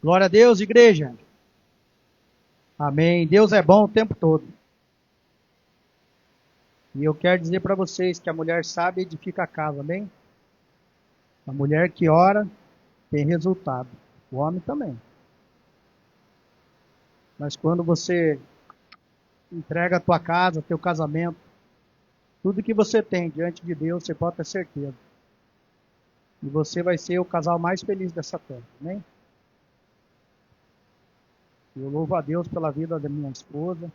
Glória a Deus, igreja. Amém. Deus é bom o tempo todo. E eu quero dizer para vocês que a mulher sábia edifica a casa, amém? A mulher que ora tem resultado. O homem também. Mas quando você entrega a tua casa, teu casamento, tudo que você tem diante de Deus, você pode ter certeza. E você vai ser o casal mais feliz dessa terra, amém? Eu louvo a Deus pela vida da minha esposa.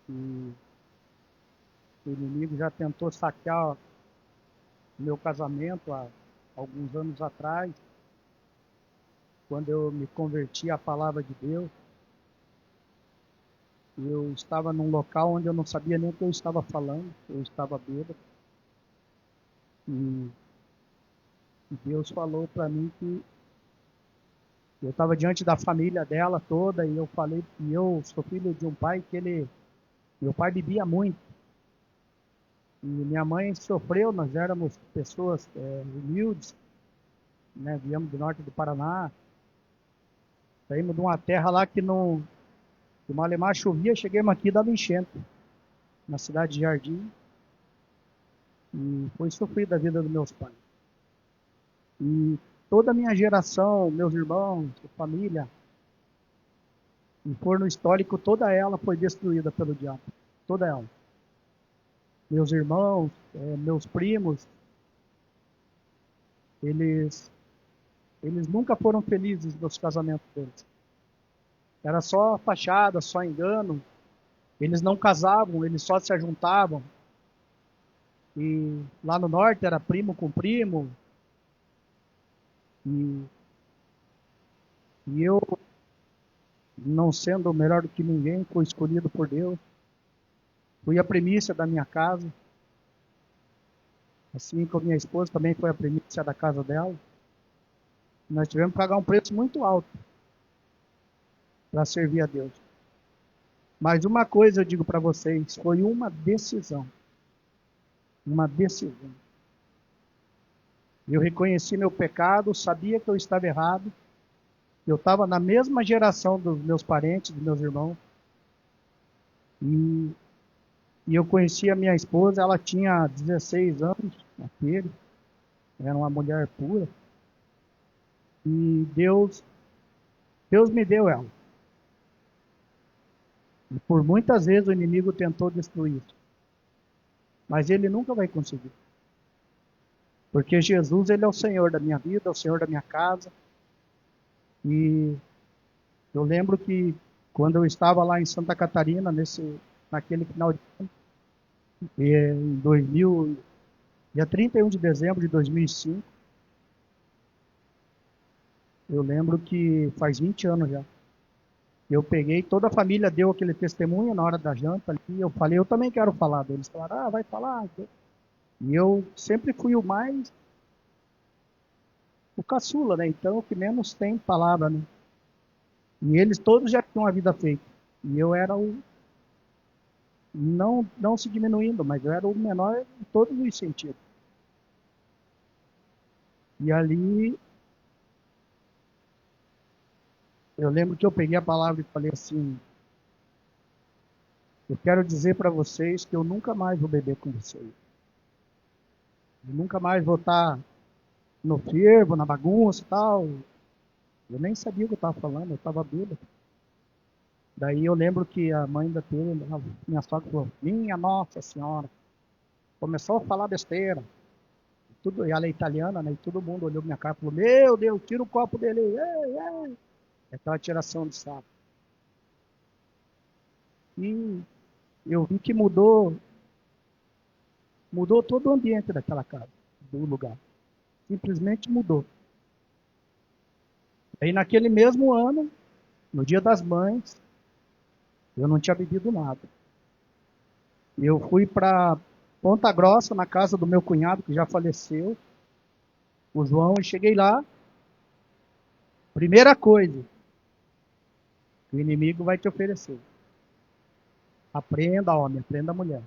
E o inimigo já tentou saquear o meu casamento há alguns anos atrás, quando eu me converti à palavra de Deus. Eu estava num local onde eu não sabia nem o que eu estava falando, eu estava bêbado. E Deus falou para mim que eu estava diante da família dela toda e eu falei que eu sou filho de um pai meu pai bebia muito. E minha mãe sofreu, nós éramos pessoas humildes, né? Viemos do norte do Paraná, saímos de uma terra lá que não, que malemar chovia, chegamos aqui e dava enchente, na cidade de Jardim, e foi sofrida a vida dos meus pais. E toda a minha geração, meus irmãos, família, e for no histórico, toda ela foi destruída pelo diabo. Toda ela. Meus irmãos, meus primos, eles, eles nunca foram felizes nos casamentos deles. Era só fachada, só engano. Eles não casavam, eles só se ajuntavam. E lá no norte era primo com primo. E, e eu, não sendo melhor do que ninguém, fui escolhido por Deus. Fui a primícia da minha casa. Assim como minha esposa também foi a primícia da casa dela. Nós tivemos que pagar um preço muito alto para servir a Deus. Mas uma coisa eu digo para vocês, foi uma decisão. Uma decisão. Eu reconheci meu pecado, sabia que eu estava errado. Eu estava na mesma geração dos meus parentes, dos meus irmãos. E, e eu conheci a minha esposa, ela tinha 16 anos, aquele, era uma mulher pura. E Deus me deu ela. E por muitas vezes o inimigo tentou destruir isso. Mas ele nunca vai conseguir. Porque Jesus, ele é o Senhor da minha vida, é o Senhor da minha casa. E eu lembro que quando eu estava lá em Santa Catarina, naquele final de ano, em 2000, dia 31 de dezembro de 2005, eu lembro que faz 20 anos já. Eu peguei, toda a família deu aquele testemunho na hora da janta ali, eu falei, eu também quero falar. Eles falaram, vai falar. E eu sempre fui o caçula, né? Então, o que menos tem palavra, né? E eles todos já tinham a vida feita. E eu era não se diminuindo, mas eu era o menor em todos os sentidos. E ali, eu lembro que eu peguei a palavra e falei assim, eu quero dizer para vocês que eu nunca mais vou beber com vocês. Eu nunca mais vou estar no fervo, na bagunça e tal. Eu nem sabia o que eu estava falando, eu estava bêbado. Daí eu lembro que a mãe da Tere, minha sogra falou, minha Nossa Senhora, começou a falar besteira. Tudo, e ela é italiana, né? E todo mundo olhou minha cara e falou, meu Deus, tira o copo dele. Ei, ei. Aquela tiração de saco. E eu vi que mudou todo o ambiente daquela casa, do lugar. Simplesmente mudou. Aí naquele mesmo ano, no Dia das Mães, eu não tinha bebido nada. Eu fui para Ponta Grossa, na casa do meu cunhado, que já faleceu, o João, e cheguei lá. Primeira coisa que o inimigo vai te oferecer. Aprenda, homem, aprenda, mulher.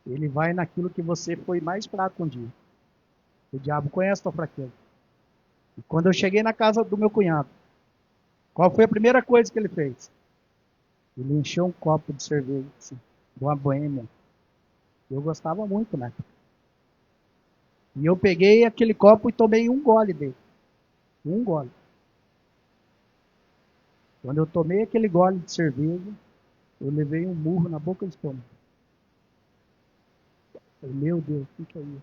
Ele vai naquilo que você foi mais fraco um dia. O diabo conhece a tua fraqueza. E quando eu cheguei na casa do meu cunhado, qual foi a primeira coisa que ele fez? Ele encheu um copo de cerveja, assim, de uma boêmia. Eu gostava muito, né? E eu peguei aquele copo e tomei um gole dele. Um gole. Quando eu tomei aquele gole de cerveja, eu levei um murro na boca do estômago. Falei, meu Deus, o que é isso?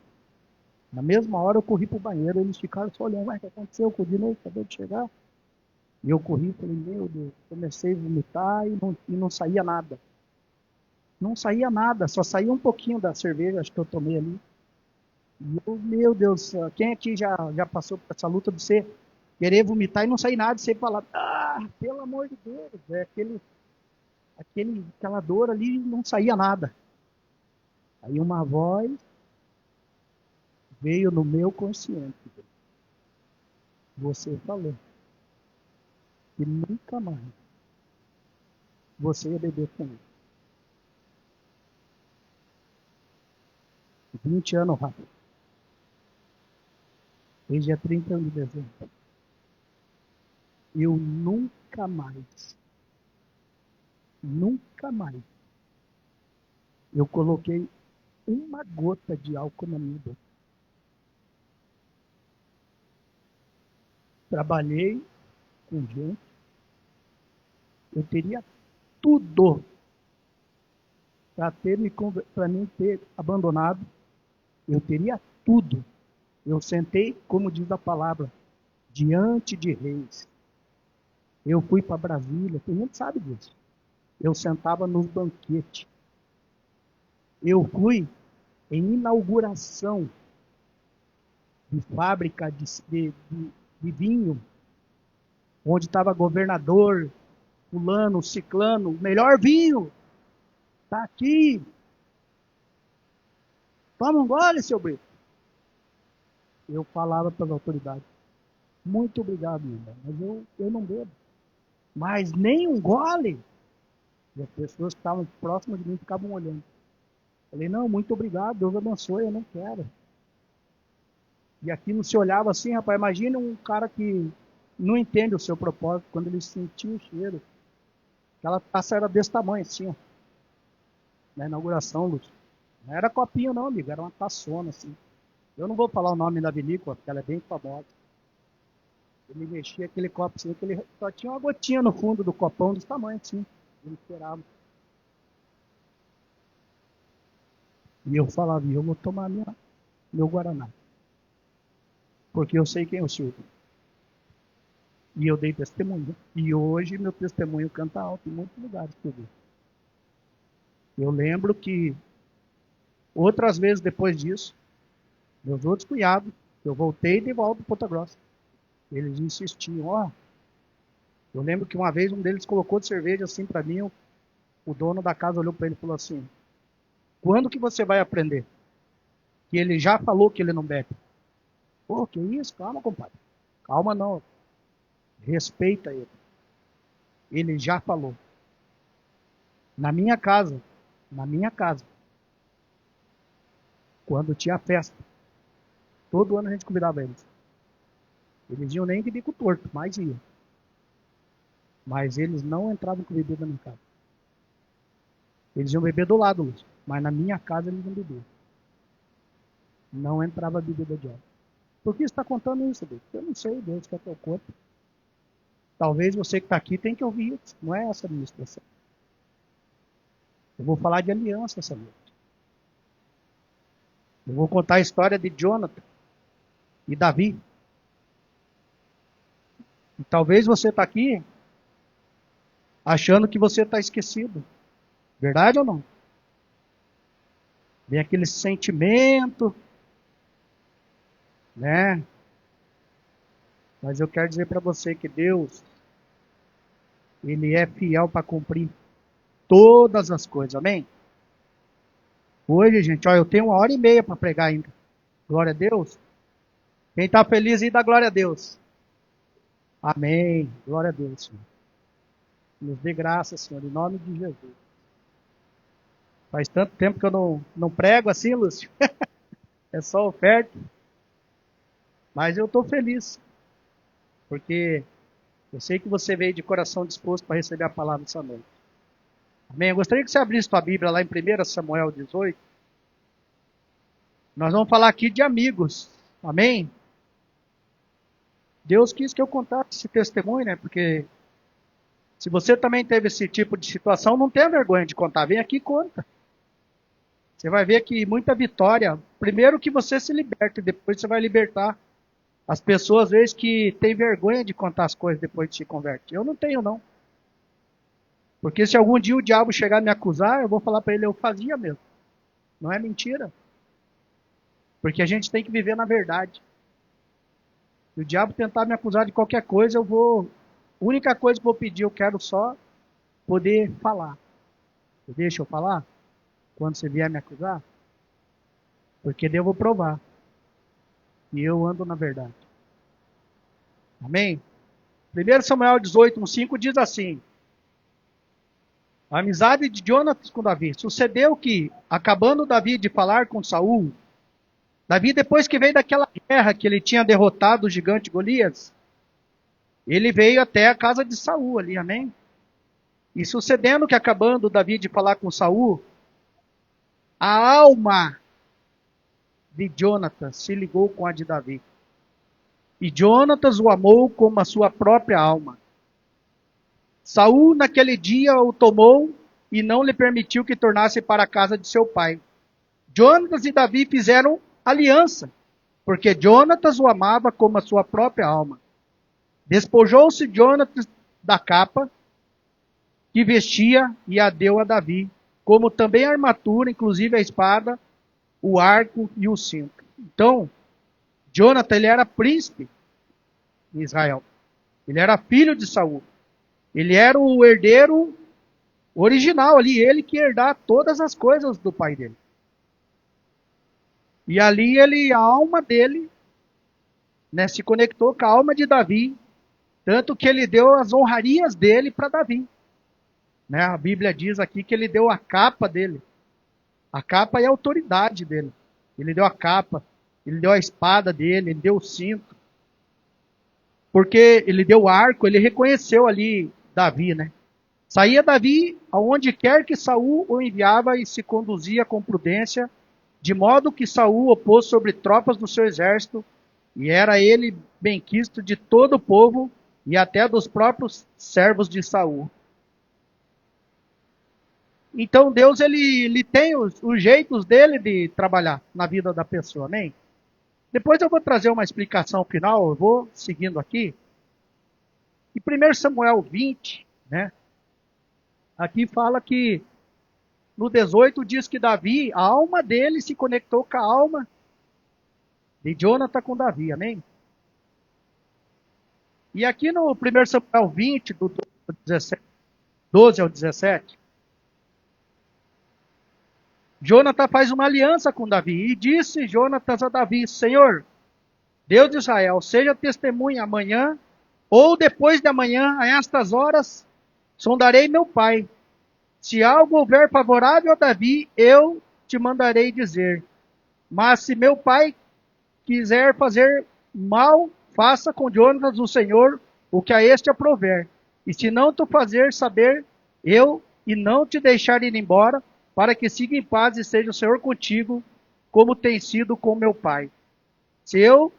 Na mesma hora eu corri pro banheiro, eles ficaram só olhando, o que aconteceu? O Dinei acabou de chegar. E eu corri e falei, meu Deus, comecei a vomitar e não saía nada. Não saía nada, só saía um pouquinho da cerveja, acho que eu tomei ali. E eu, meu Deus, quem aqui já passou por essa luta de você querer vomitar e não sair nada, você falar, pelo amor de Deus, aquela dor ali não saía nada. Aí uma voz veio no meu consciente. Você falou que nunca mais você ia beber com ele. 20 anos, Rafa. Desde dia 31 de dezembro. Eu nunca mais, eu coloquei uma gota de álcool na minha boca. Trabalhei com gente, eu teria tudo para mim ter abandonado, eu teria tudo. Eu sentei, como diz a palavra, diante de reis. Eu fui para Brasília, tem gente que sabe disso. Eu sentava nos banquetes. Eu fui em inauguração de fábrica de vinho, onde estava governador, fulano, ciclano, o melhor vinho, tá aqui. Toma um gole, seu Brito. Eu falava para as autoridades, muito obrigado, meu irmão, mas eu não bebo. Mas nem um gole. E as pessoas que estavam próximas de mim ficavam olhando. Falei, não, muito obrigado, Deus abençoe, eu não quero. E aquilo se olhava assim, rapaz, imagina um cara que não entende o seu propósito, quando ele sentiu o cheiro. Aquela taça era desse tamanho, assim, ó, na inauguração, Lúcio. Não era copinho não, amigo, era uma taçona, assim. Eu não vou falar o nome da vinícola, porque ela é bem famosa. Ele mexia aquele copo assim, que ele só tinha uma gotinha no fundo do copão desse tamanho, assim. Ele esperava. E eu falava, eu vou tomar meu Guaraná. Porque eu sei quem eu sou. E eu dei testemunho. E hoje meu testemunho canta alto em muitos lugares que eu vi. Eu lembro que outras vezes depois disso, meus outros cunhados, eu voltei de volta para Ponta Grossa. Eles insistiam, eu lembro que uma vez um deles colocou de cerveja assim para mim, o dono da casa olhou para ele e falou assim, quando que você vai aprender? Que ele já falou que ele não bebe. Pô, que isso? Calma, compadre. Calma não. Respeita ele. Ele já falou. Na minha casa, na minha casa, quando tinha festa, todo ano a gente convidava eles. Eles iam nem de bico torto, mas iam. Mas eles não entravam com bebida na minha casa. Eles iam beber do lado, Lúcio. Mas na minha casa eles não bebiam. Não entrava bebida de álcool. Por que você está contando isso, Deus? Eu não sei, Deus quer que eu conte. Talvez você que está aqui tenha que ouvir isso. Não é essa administração. Eu vou falar de aliança essa noite. Eu vou contar a história de Jonathan e Davi. E talvez você está aqui achando que você está esquecido. Verdade ou não? Vem aquele sentimento, né? Mas eu quero dizer para você que Deus, Ele é fiel para cumprir todas as coisas, amém? Hoje, gente, ó, eu tenho 1h30 para pregar ainda. Glória a Deus. Quem está feliz aí, dá glória a Deus. Amém. Glória a Deus, Senhor. Nos dê graça, Senhor, em nome de Jesus. Faz tanto tempo que eu não prego assim, Lúcio. É só oferta. Mas eu estou feliz. porque eu sei que você veio de coração disposto para receber a palavra essa noite. Amém? Eu gostaria que você abrisse sua Bíblia lá em 1 Samuel 18. Nós vamos falar aqui de amigos. Amém? Deus quis que eu contasse esse testemunho, né? Porque se você também teve esse tipo de situação, não tenha vergonha de contar. Vem aqui e conta. Você vai ver que muita vitória. Primeiro que você se liberta, e depois você vai libertar as pessoas, às vezes, que têm vergonha de contar as coisas depois de se converter. Eu não tenho, não. Porque se algum dia o diabo chegar a me acusar, eu vou falar para ele, eu fazia mesmo. Não é mentira. Porque a gente tem que viver na verdade. Se o diabo tentar me acusar de qualquer coisa, eu vou. A única coisa que eu vou pedir, eu quero só poder falar. Você deixa eu falar? Quando você vier me acusar? Porque daí eu vou provar. E eu ando na verdade. Amém? 1 Samuel 18, 5 diz assim: a amizade de Jonatas com Davi. Sucedeu que, acabando Davi de falar com Saul, Davi, depois que veio daquela guerra que ele tinha derrotado o gigante Golias, ele veio até a casa de Saul ali, amém? E sucedendo que, acabando Davi de falar com Saul, a alma de Jonatas se ligou com a de Davi. E Jonatas o amou como a sua própria alma. Saul naquele dia o tomou e não lhe permitiu que tornasse para a casa de seu pai. Jonatas e Davi fizeram aliança, porque Jonatas o amava como a sua própria alma. Despojou-se Jonatas da capa que vestia e a deu a Davi, como também a armadura, inclusive a espada, o arco e o cinto. Então, Jonatas, ele era príncipe em Israel. Ele era filho de Saul. Ele era o herdeiro original ali, ele que ia herdar todas as coisas do pai dele. E ali a alma dele, né, se conectou com a alma de Davi, tanto que ele deu as honrarias dele para Davi. Né? A Bíblia diz aqui que ele deu a capa dele. A capa é a autoridade dele. Ele deu a capa, ele deu a espada dele, ele deu o cinto. Porque ele deu o arco, ele reconheceu ali Davi, né? Saía Davi aonde quer que Saul o enviava e se conduzia com prudência, de modo que Saul o pôs sobre tropas do seu exército, e era ele benquisto de todo o povo e até dos próprios servos de Saul. Então Deus ele tem os jeitos dele de trabalhar na vida da pessoa, amém? Depois eu vou trazer uma explicação final, eu vou seguindo aqui. Em 1 Samuel 20, né? Aqui fala que no 18 diz que Davi, a alma dele se conectou com a alma de Jonathan com Davi, amém? E aqui no 1 Samuel 20, do 12 ao 17, Jonathan faz uma aliança com Davi. E disse Jonatas a Davi: Senhor, Deus de Israel, seja testemunha amanhã ou depois de amanhã, a estas horas, sondarei meu pai. Se algo houver favorável a Davi, eu te mandarei dizer. Mas se meu pai quiser fazer mal, faça com Jonatas o Senhor o que a este aprover. E se não tu fazer saber, eu e não te deixar ir embora, para que siga em paz e seja o Senhor contigo, como tem sido com meu pai. Se eu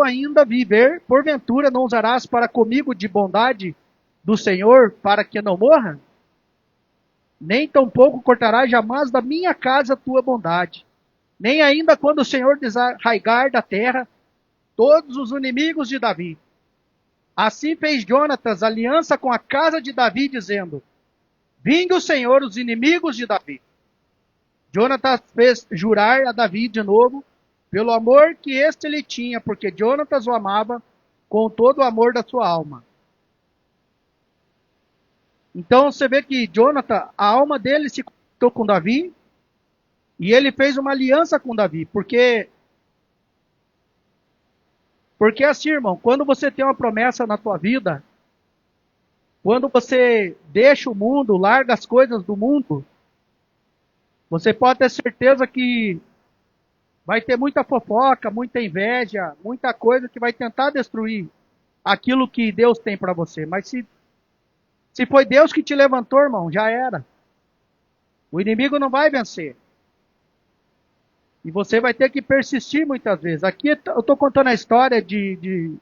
ainda viver, porventura não usarás para comigo de bondade do Senhor, para que não morra? Nem tampouco cortarás jamais da minha casa a tua bondade. Nem ainda quando o Senhor desarraigar da terra todos os inimigos de Davi. Assim fez Jonatas aliança com a casa de Davi, dizendo: vingue o Senhor os inimigos de Davi. Jonatas fez jurar a Davi de novo, pelo amor que este lhe tinha, porque Jonatas o amava com todo o amor da sua alma. Então você vê que Jonathan, a alma dele se conectou com Davi, e ele fez uma aliança com Davi, porque assim, irmão, quando você tem uma promessa na tua vida, quando você deixa o mundo, larga as coisas do mundo, você pode ter certeza que Vai ter muita fofoca, muita inveja, muita coisa que vai tentar destruir aquilo que Deus tem para você. Mas se foi Deus que te levantou, irmão, já era. O inimigo não vai vencer. E você vai ter que persistir muitas vezes. Aqui eu estou contando a história de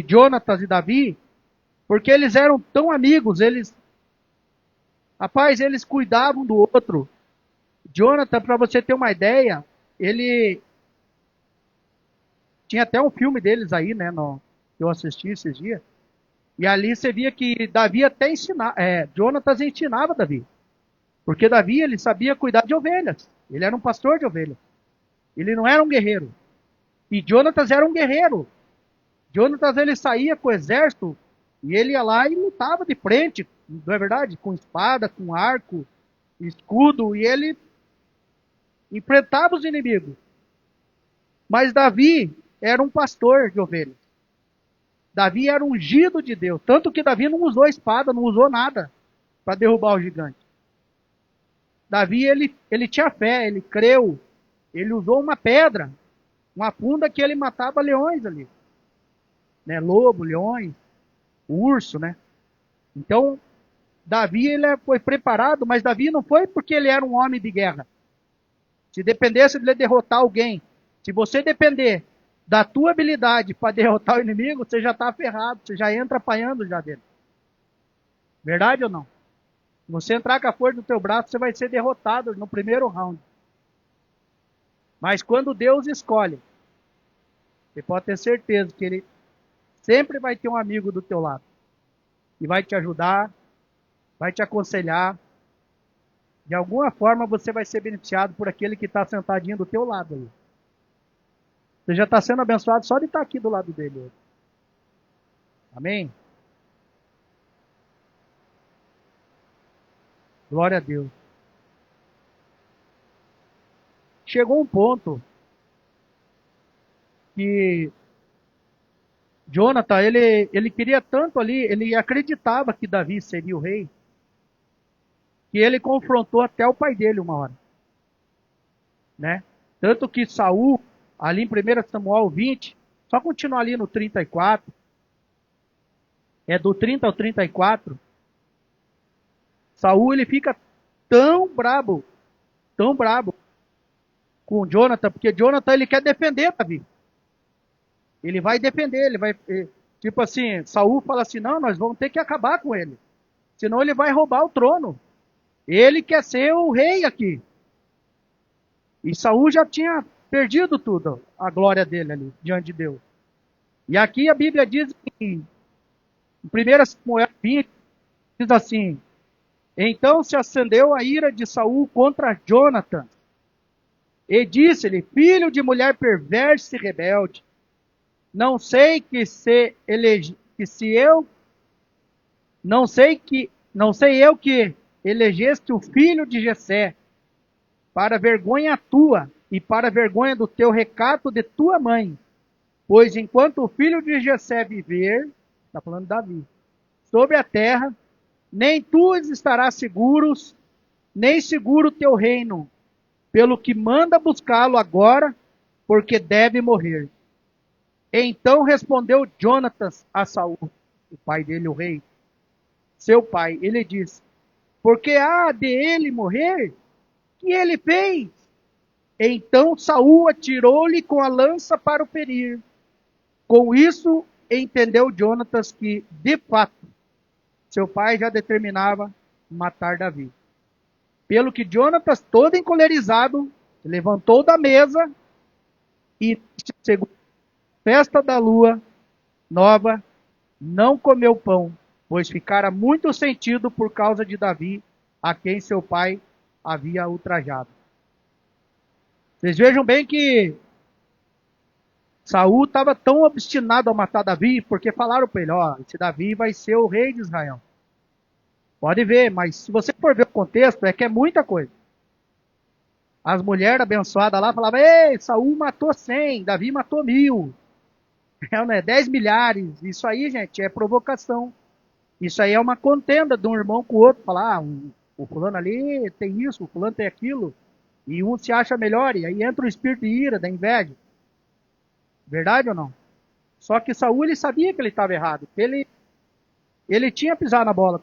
Jonatas e Davi, porque eles eram tão amigos, eles cuidavam do outro. Jonathan, para você ter uma ideia, ele tinha até um filme deles aí, né, que eu assisti esses dias. E ali você via que Davi até ensinava, Jonatas ensinava Davi. Porque Davi, ele sabia cuidar de ovelhas. Ele era um pastor de ovelhas. Ele não era um guerreiro. E Jonatas era um guerreiro. Jonatas, ele saía com o exército e ele ia lá e lutava de frente, não é verdade? Com espada, com arco, escudo, e ele enfrentava os inimigos. Mas Davi era um pastor de ovelhas. Davi era ungido de Deus. Tanto que Davi não usou espada, não usou nada para derrubar o gigante. Davi, ele tinha fé, ele creu. Ele usou uma pedra, uma funda que ele matava leões ali. Né? Lobo, leões, urso, né? Então, Davi ele foi preparado, mas Davi não foi porque ele era um homem de guerra. Se dependesse de ele derrotar alguém, se você depender da tua habilidade para derrotar o inimigo, você já está ferrado, você já entra apanhando já dele. Verdade ou não? Se você entrar com a força do teu braço, você vai ser derrotado no primeiro round. Mas quando Deus escolhe, você pode ter certeza que ele sempre vai ter um amigo do teu lado. E vai te ajudar, vai te aconselhar. De alguma forma você vai ser beneficiado por aquele que está sentadinho do teu lado aí. Você já está sendo abençoado só de estar aqui do lado dele hoje. Amém? Glória a Deus. Chegou um ponto que Jonathan, ele queria tanto ali, ele acreditava que Davi seria o rei, que ele confrontou até o pai dele uma hora. Né? Tanto que Saul, ali em 1 Samuel 20, só continuar ali no 34, do 30 ao 34, Saul ele fica tão brabo com Jonathan, porque Jonathan ele quer defender Davi. Ele vai defender, tipo assim, Saul fala assim, não, nós vamos ter que acabar com ele, senão ele vai roubar o trono. Ele quer ser o rei aqui. E Saul já tinha perdido tudo, a glória dele ali, diante de Deus. E aqui a Bíblia diz em 1 Samuel 20, diz assim, então se acendeu a ira de Saul contra Jonathan, e disse-lhe, filho de mulher perversa e rebelde, não sei eu que elegeste o filho de Jessé, para vergonha tua e para vergonha do teu recato de tua mãe, pois enquanto o filho de Jessé viver, está falando de Davi, sobre a terra, nem tu estarás seguros, nem seguro o teu reino, pelo que manda buscá-lo agora, porque deve morrer. Então respondeu Jonatas a Saul, o pai dele, o rei, seu pai. Ele disse, porque há de ele morrer? Que ele fez? Então Saul atirou-lhe com a lança para o ferir. Com isso, entendeu Jonatas que, de fato, seu pai já determinava matar Davi. Pelo que Jonatas, todo encolerizado, levantou da mesa e, segundo a festa da lua nova, não comeu pão, pois ficara muito sentido por causa de Davi, a quem seu pai havia ultrajado. Vocês vejam bem que Saul estava tão obstinado a matar Davi, porque falaram para ele, esse Davi vai ser o rei de Israel. Pode ver, mas se você for ver o contexto, é que é muita coisa. As mulheres abençoadas lá falavam, ei, Saul matou 100, Davi matou 1000. 10 milhares. Isso aí, gente, é provocação. Isso aí é uma contenda de um irmão com o outro. Falar, o fulano ali tem isso, o fulano tem aquilo. E um se acha melhor, e aí entra o espírito de ira, da inveja. Verdade ou não? Só que Saul, ele sabia que ele estava errado. Ele tinha pisado na bola.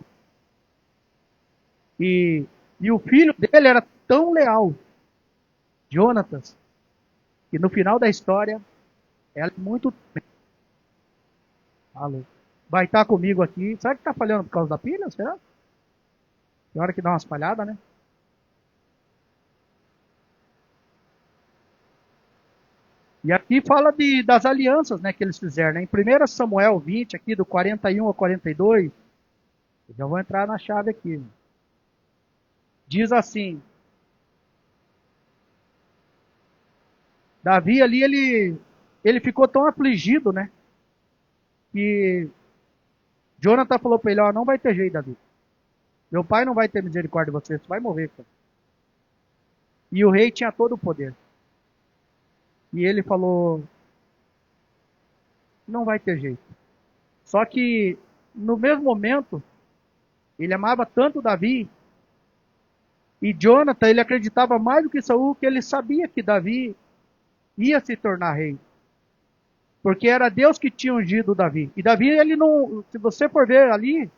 E, e o filho dele era tão leal, Jonatas, que no final da história, ela é muito... Alô. Vai estar comigo aqui. Será que está falhando por causa da pilha? Será? Tem hora que dá umas falhadas, né? E aqui fala das alianças, né, que eles fizeram, né? Em 1 Samuel 20, aqui do 41 ao 42, eu já vou entrar na chave aqui. Diz assim: Davi ali, ele ficou tão afligido, né? Que Jonathan falou para ele: ó, não vai ter jeito, Davi. Meu pai não vai ter misericórdia de você, você vai morrer, cara. E o rei tinha todo o poder. E ele falou: não vai ter jeito. Só que, no mesmo momento, ele amava tanto Davi, e Jonathan, ele acreditava mais do que Saul, que ele sabia que Davi ia se tornar rei. Porque era Deus que tinha ungido Davi. E Davi, ele não, se você for ver ali,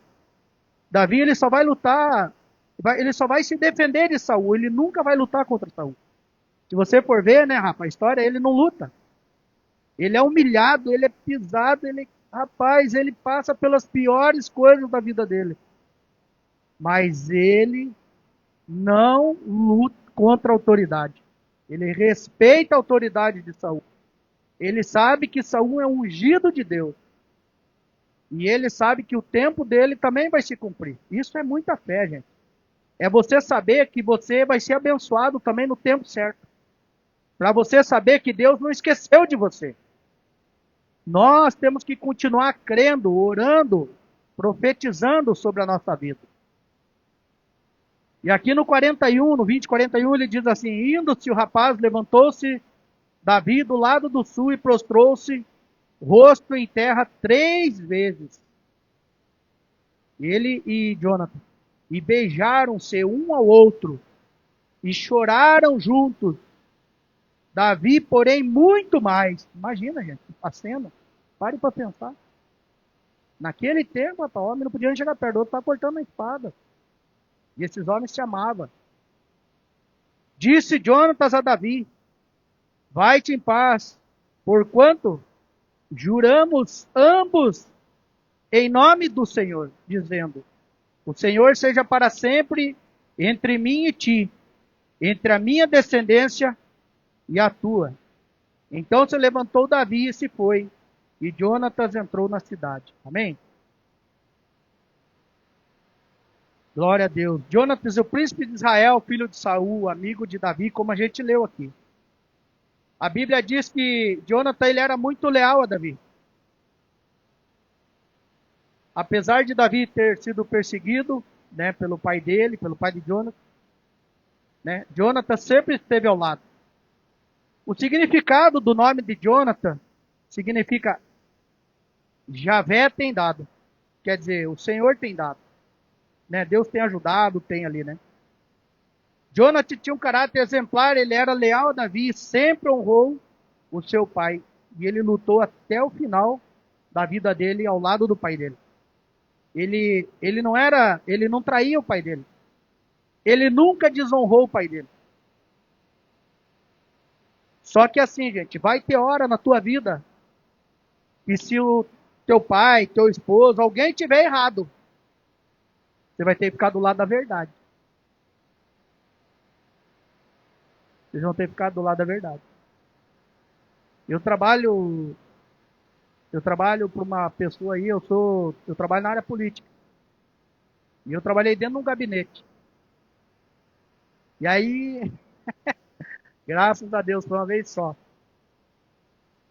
Davi, ele só vai lutar, ele só vai se defender de Saul, ele nunca vai lutar contra Saul. Se você for ver, né, rapaz, a história, ele não luta. Ele é humilhado, ele é pisado, rapaz, ele passa pelas piores coisas da vida dele. Mas ele não luta contra a autoridade. Ele respeita a autoridade de Saul. Ele sabe que Saul é ungido de Deus. E ele sabe que o tempo dele também vai se cumprir. Isso é muita fé, gente. É você saber que você vai ser abençoado também no tempo certo. Para você saber que Deus não esqueceu de você. Nós temos que continuar crendo, orando, profetizando sobre a nossa vida. E aqui no 41, no 20, 41, ele diz assim: indo-se o rapaz, levantou-se Davi do lado do sul e prostrou-se, rosto em terra 3 vezes. Ele e Jonathan. E beijaram-se um ao outro, e choraram juntos. Davi, porém, muito mais. Imagina, gente, a cena. Pare para pensar. Naquele tempo, o homem não podia chegar perto do outro, estava cortando a espada. E esses homens se amavam. Disse Jonatas a Davi: vai-te em paz, porquanto juramos ambos em nome do Senhor, dizendo: o Senhor seja para sempre entre mim e ti, entre a minha descendência e a tua. Então se levantou Davi e se foi, e Jonatas entrou na cidade. Amém? Glória a Deus. Jonatas, o príncipe de Israel, filho de Saul, amigo de Davi, como a gente leu aqui. A Bíblia diz que Jonathan, ele era muito leal a Davi. Apesar de Davi ter sido perseguido, né, pelo pai dele, pelo pai de Jonathan, né, Jonathan sempre esteve ao lado. O significado do nome de Jonathan significa Javé tem dado. Quer dizer, o Senhor tem dado. Né? Deus tem ajudado, tem ali, né? Jonathan tinha um caráter exemplar, ele era leal a Davi, sempre honrou o seu pai. E ele lutou até o final da vida dele ao lado do pai dele. Ele não traía o pai dele. Ele nunca desonrou o pai dele. Só que assim, gente, vai ter hora na tua vida e se o teu pai, teu esposo, alguém tiver errado, você vai ter que ficar do lado da verdade. Vocês vão ter que ficar do lado da verdade. Eu trabalho para uma pessoa aí, eu trabalho na área política. E eu trabalhei dentro de um gabinete. E aí, graças a Deus, foi uma vez só.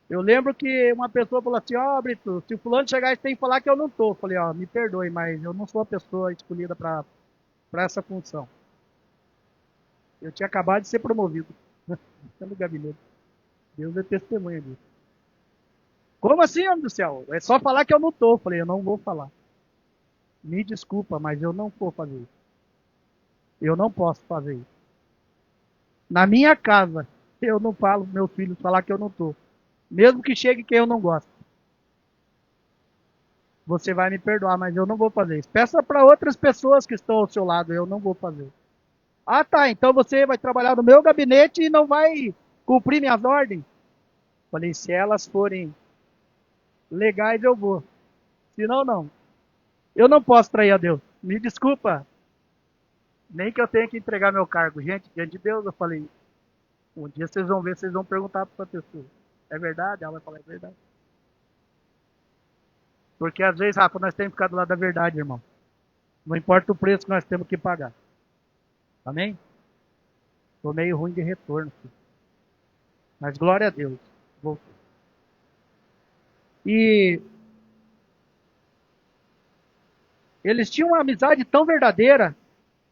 Eu lembro que uma pessoa falou assim: ó, Brito, se o fulano chegar, você tem que falar que eu não tô. Eu falei: ó, me perdoe, mas eu não sou a pessoa escolhida para essa função. Eu tinha acabado de ser promovido no gabinete. Deus é testemunha disso. Como assim, homem do céu? É só falar que eu não tô. Eu falei: eu não vou falar. Me desculpa, mas eu não vou fazer isso. Eu não posso fazer isso. Na minha casa, eu não falo para meus filhos falar que eu não estou. Mesmo que chegue quem eu não gosto. Você vai me perdoar, mas eu não vou fazer isso. Peça para outras pessoas que estão ao seu lado, eu não vou fazer. Ah, tá, então você vai trabalhar no meu gabinete e não vai cumprir minhas ordens? Falei, se elas forem legais, eu vou. Senão, não. Eu não posso trair a Deus. Me desculpa. Nem que eu tenha que entregar meu cargo. Gente, diante de Deus, eu falei, um dia vocês vão ver, vocês vão perguntar para essa pessoa. É verdade? Ela vai falar, é verdade. Porque às vezes, Rafa, nós temos que ficar do lado da verdade, irmão. Não importa o preço que nós temos que pagar. Amém? Tô meio ruim de retorno, filho. Mas glória a Deus. Voltou. E eles tinham uma amizade tão verdadeira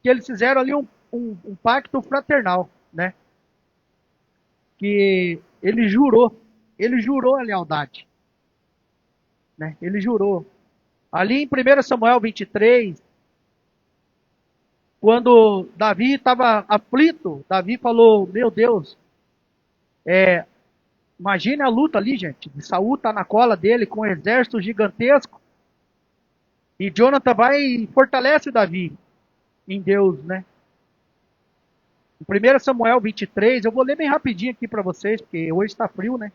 que eles fizeram ali um pacto fraternal, né? Que ele jurou a lealdade, né? Ele jurou. Ali em 1 Samuel 23, quando Davi estava aflito, Davi falou, meu Deus, imagine a luta ali, gente. Saul tá na cola dele com um exército gigantesco. E Jonathan vai e fortalece Davi em Deus, né? Em 1 Samuel 23, eu vou ler bem rapidinho aqui para vocês, porque hoje está frio, né?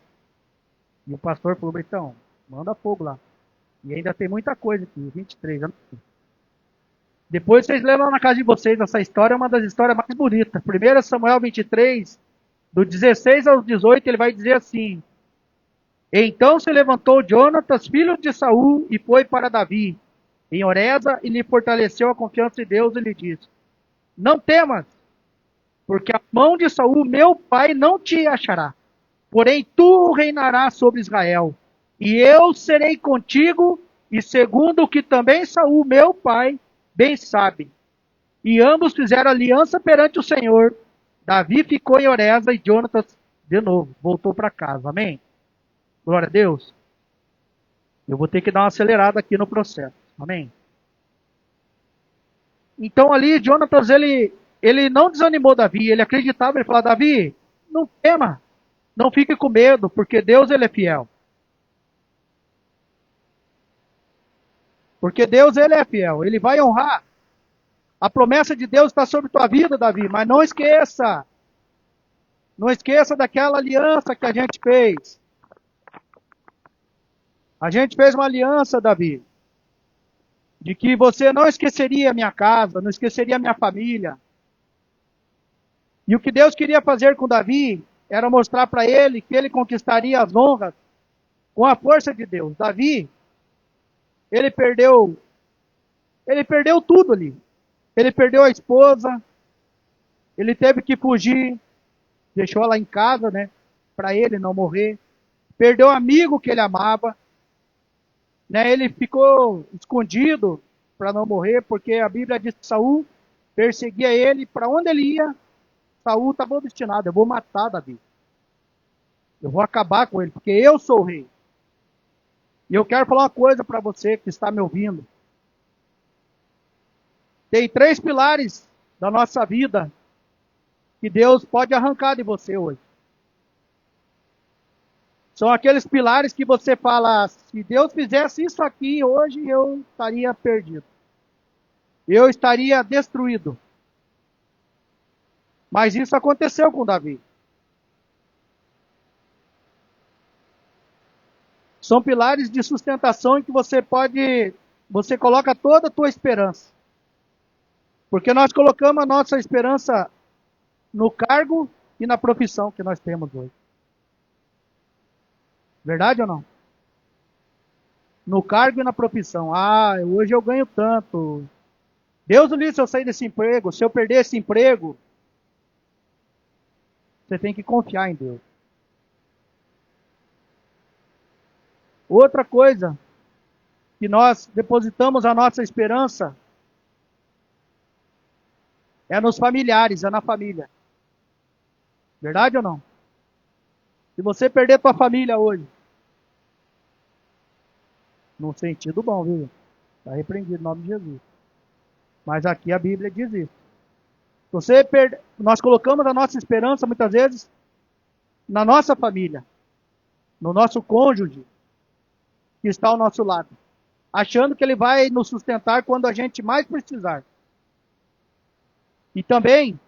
E o pastor falou, então, manda fogo lá. E ainda tem muita coisa aqui, 23. Depois vocês leram na casa de vocês, essa história é uma das histórias mais bonitas. 1 Samuel 23, do 16 ao 18, ele vai dizer assim: Então se levantou Jonatas, filho de Saul, e foi para Davi, em Oreza, e lhe fortaleceu a confiança em Deus, e lhe disse: Não temas, porque a mão de Saul, meu pai, não te achará. Porém, tu reinarás sobre Israel, e eu serei contigo, e segundo o que também Saul, meu pai, bem sabe. E ambos fizeram aliança perante o Senhor. Davi ficou em Oreza e Jonatas, de novo, voltou para casa. Amém? Glória a Deus. Eu vou ter que dar uma acelerada aqui no processo. Amém? Então ali, Jonatas, ele não desanimou Davi, ele acreditava, ele falou, Davi, não tema, não fique com medo, porque Deus ele é fiel. Porque Deus ele é fiel, ele vai honrar. A promessa de Deus está sobre tua vida, Davi, mas não esqueça daquela aliança que a gente fez. A gente fez uma aliança, Davi, de que você não esqueceria a minha casa, não esqueceria a minha família. E o que Deus queria fazer com Davi era mostrar para ele que ele conquistaria as honras com a força de Deus. Davi, ele perdeu, ele perdeu tudo ali. Ele perdeu a esposa, ele teve que fugir, deixou ela em casa, né, para ele não morrer. Perdeu o amigo que ele amava, né? Ele ficou escondido para não morrer, porque a Bíblia diz que Saul perseguia ele, para onde ele ia, Saul estava obstinado, eu vou matar Davi. Eu vou acabar com ele, porque eu sou o rei. E eu quero falar uma coisa para você que está me ouvindo. Tem 3 pilares da nossa vida que Deus pode arrancar de você hoje. São aqueles pilares que você fala, se Deus fizesse isso aqui hoje, eu estaria perdido. Eu estaria destruído. Mas isso aconteceu com Davi. São pilares de sustentação em que você coloca toda a tua esperança. Porque nós colocamos a nossa esperança no cargo e na profissão que nós temos hoje. Verdade ou não? No cargo e na profissão. Ah, hoje eu ganho tanto. Deus o livre se eu sair desse emprego. Se eu perder esse emprego, você tem que confiar em Deus. Outra coisa que nós depositamos a nossa esperança é nos familiares, é na família. Verdade ou não? Se você perder tua família hoje, num sentido bom, viu? Está repreendido em nome de Jesus. Mas aqui a Bíblia diz isso. Nós colocamos a nossa esperança, muitas vezes, na nossa família, no nosso cônjuge, que está ao nosso lado, achando que ele vai nos sustentar quando a gente mais precisar. E também,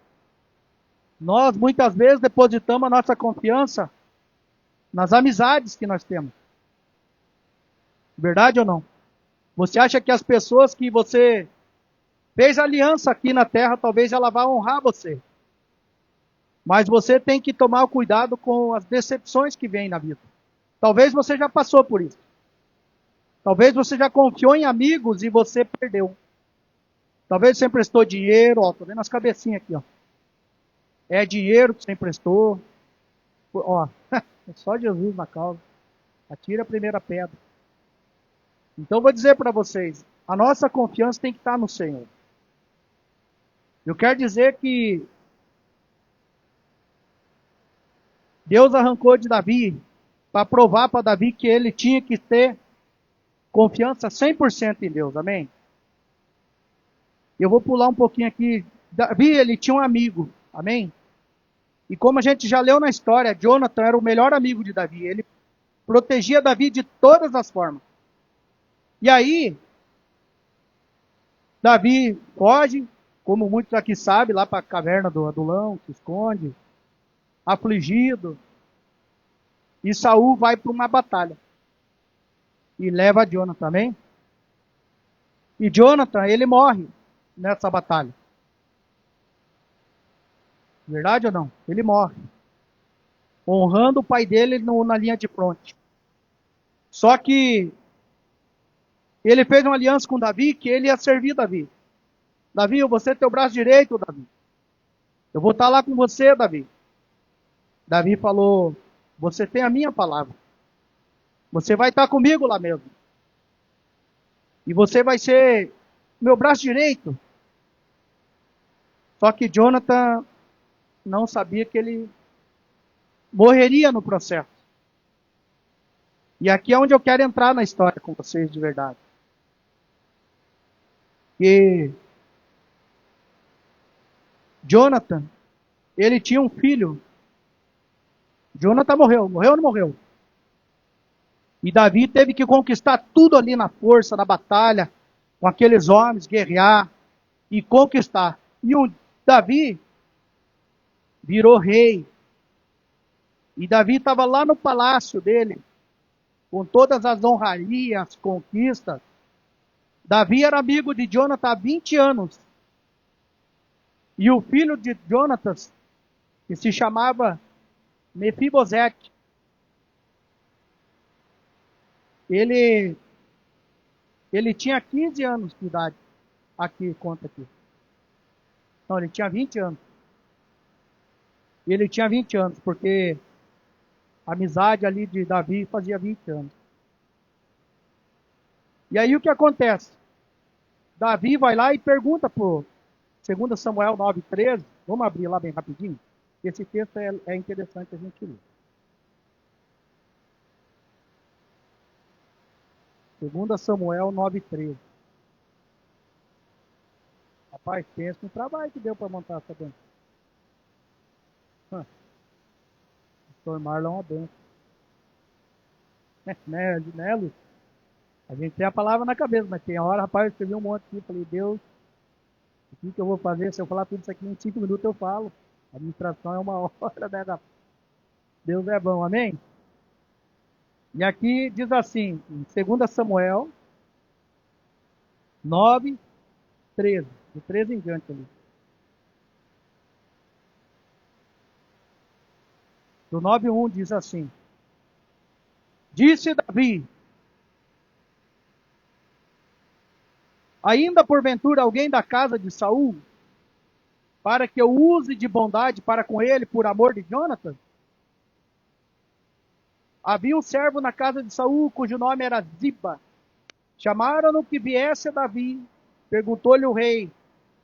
nós muitas vezes depositamos a nossa confiança nas amizades que nós temos. Verdade ou não? Você acha que as pessoas que você fez aliança aqui na terra, talvez ela vá honrar você. Mas você tem que tomar cuidado com as decepções que vêm na vida. Talvez você já passou por isso. Talvez você já confiou em amigos e você perdeu. Talvez você emprestou dinheiro, ó, tô vendo as cabecinhas aqui, ó. É dinheiro que você emprestou. Ó, é só Jesus na causa. Atira a primeira pedra. Então vou dizer para vocês, a nossa confiança tem que estar no Senhor. Eu quero dizer que Deus arrancou de Davi para provar para Davi que ele tinha que ter confiança 100% em Deus, amém? Eu vou pular um pouquinho aqui. Davi, ele tinha um amigo, amém? E como a gente já leu na história, Jonathan era o melhor amigo de Davi. Ele protegia Davi de todas as formas. E aí, Davi foge, como muitos aqui sabem, lá para a caverna do Adulão, se esconde, afligido. E Saul vai para uma batalha. E leva Jonathan, amém? E Jonathan, ele morre nessa batalha. Verdade ou não? Ele morre. Honrando o pai dele na linha de fronte. Só que ele fez uma aliança com Davi que ele ia servir Davi. Davi, você é teu braço direito, Davi. Eu vou estar lá com você, Davi. Davi falou, você tem a minha palavra. Você vai estar comigo lá mesmo. E você vai ser meu braço direito. Só que Jonathan não sabia que ele morreria no processo. E aqui é onde eu quero entrar na história com vocês de verdade. E Jonathan, ele tinha um filho. Jonathan morreu. Morreu ou não morreu? E Davi teve que conquistar tudo ali na força, na batalha, com aqueles homens, guerrear e conquistar. E o Davi virou rei. E Davi estava lá no palácio dele, com todas as honrarias, as conquistas. Davi era amigo de Jonathan há 20 anos. E o filho de Jonatas, que se chamava Mefibosete, ele tinha 15 anos de idade. Aqui, conta aqui. Não, ele tinha 20 anos. Ele tinha 20 anos, porque a amizade ali de Davi fazia 20 anos. E aí o que acontece? Davi vai lá e pergunta por 2 Samuel 9:13. Vamos abrir lá bem rapidinho. Esse texto é interessante a gente ler. 2 Samuel 9:13. Rapaz, pensa no trabalho que deu para montar essa dança. O pastor Marlon é uma dança. Né, Lu? A gente tem a palavra na cabeça, mas tem a hora, rapaz, eu escrevi um monte aqui. Falei, Deus, o que eu vou fazer? Se eu falar tudo isso aqui em 5 minutos, eu falo. A administração é 1 hora, né? Deus é bom, amém? E aqui diz assim, em 2 Samuel 9:13. De 13 em diante ali. Do 9:1 diz assim: Disse Davi: Ainda porventura alguém da casa de Saul, para que eu use de bondade para com ele, por amor de Jonathan? Havia um servo na casa de Saul, cujo nome era Ziba. Chamaram-no que viesse a Davi. Perguntou-lhe o rei: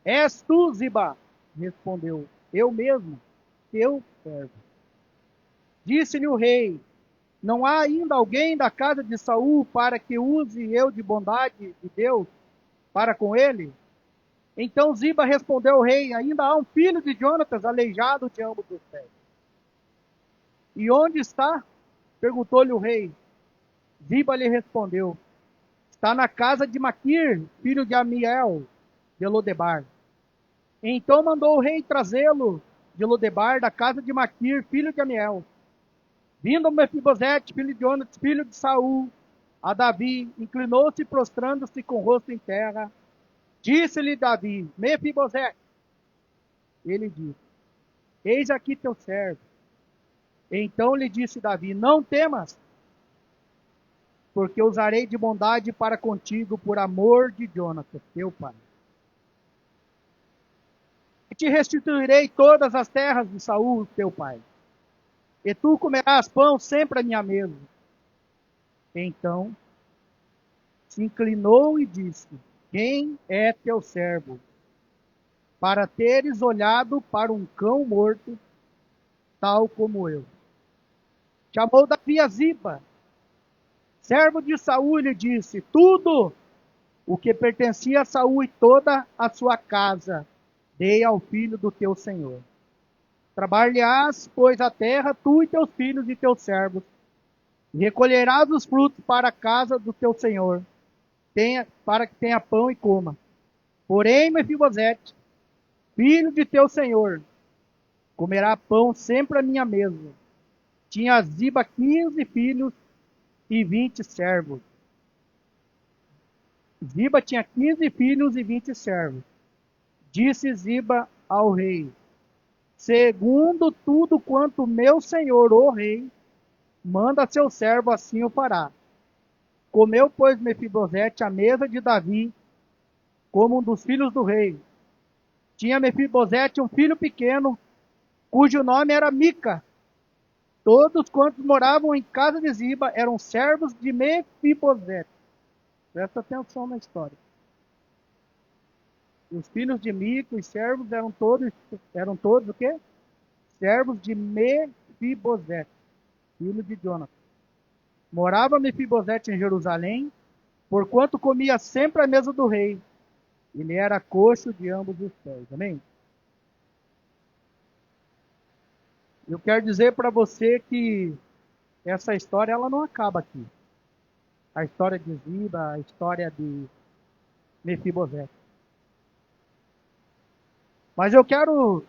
És tu, Ziba? Respondeu: Eu mesmo, teu servo. Disse-lhe o rei: Não há ainda alguém da casa de Saul para que use eu de bondade de Deus para com ele? Então Ziba respondeu ao rei: ainda há um filho de Jonatas aleijado de ambos os pés. E onde está? Perguntou-lhe o rei. Ziba lhe respondeu: está na casa de Maquir, filho de Amiel, de Lodebar. Então mandou o rei trazê-lo de Lodebar, da casa de Maquir, filho de Amiel. Vindo Mefibosete, filho de Jonatas, filho de Saul, a Davi, inclinou-se prostrando-se com o rosto em terra. Disse-lhe Davi: Mefibosete. Ele disse: eis aqui teu servo. Então lhe disse Davi: não temas, porque usarei de bondade para contigo por amor de Jonatas, teu pai. E te restituirei todas as terras de Saul, teu pai. E tu comerás pão sempre à minha mesa. Então se inclinou e disse: quem é teu servo, para teres olhado para um cão morto, tal como eu? Chamou Davi a Ziba, servo de Saul, e lhe disse: tudo o que pertencia a Saul e toda a sua casa, dei ao filho do teu senhor. Trabalharás, pois, a terra, tu e teus filhos e teus servos, e recolherás os frutos para a casa do teu senhor, para que tenha pão e coma. Porém, Mefibosete, filho de teu senhor, comerá pão sempre à minha mesa. Tinha Ziba 15 filhos e 20 servos. Ziba tinha 15 filhos e 20 servos. Disse Ziba ao rei: segundo tudo quanto meu senhor, o rei, manda seu servo, assim o fará. Comeu, pois, Mefibosete à mesa de Davi, como um dos filhos do rei. Tinha Mefibosete um filho pequeno, cujo nome era Mica. Todos quantos moravam em casa de Ziba eram servos de Mefibosete. Presta atenção na história. Os filhos de Mica, os servos, eram todos o quê? Servos de Mefibosete, filho de Jonatas. Morava Mefibosete em Jerusalém, porquanto comia sempre à mesa do rei. Ele era coxo de ambos os pés. Amém? Eu quero dizer para você que essa história ela não acaba aqui. A história de Ziba, a história de Mefibosete. Mas eu quero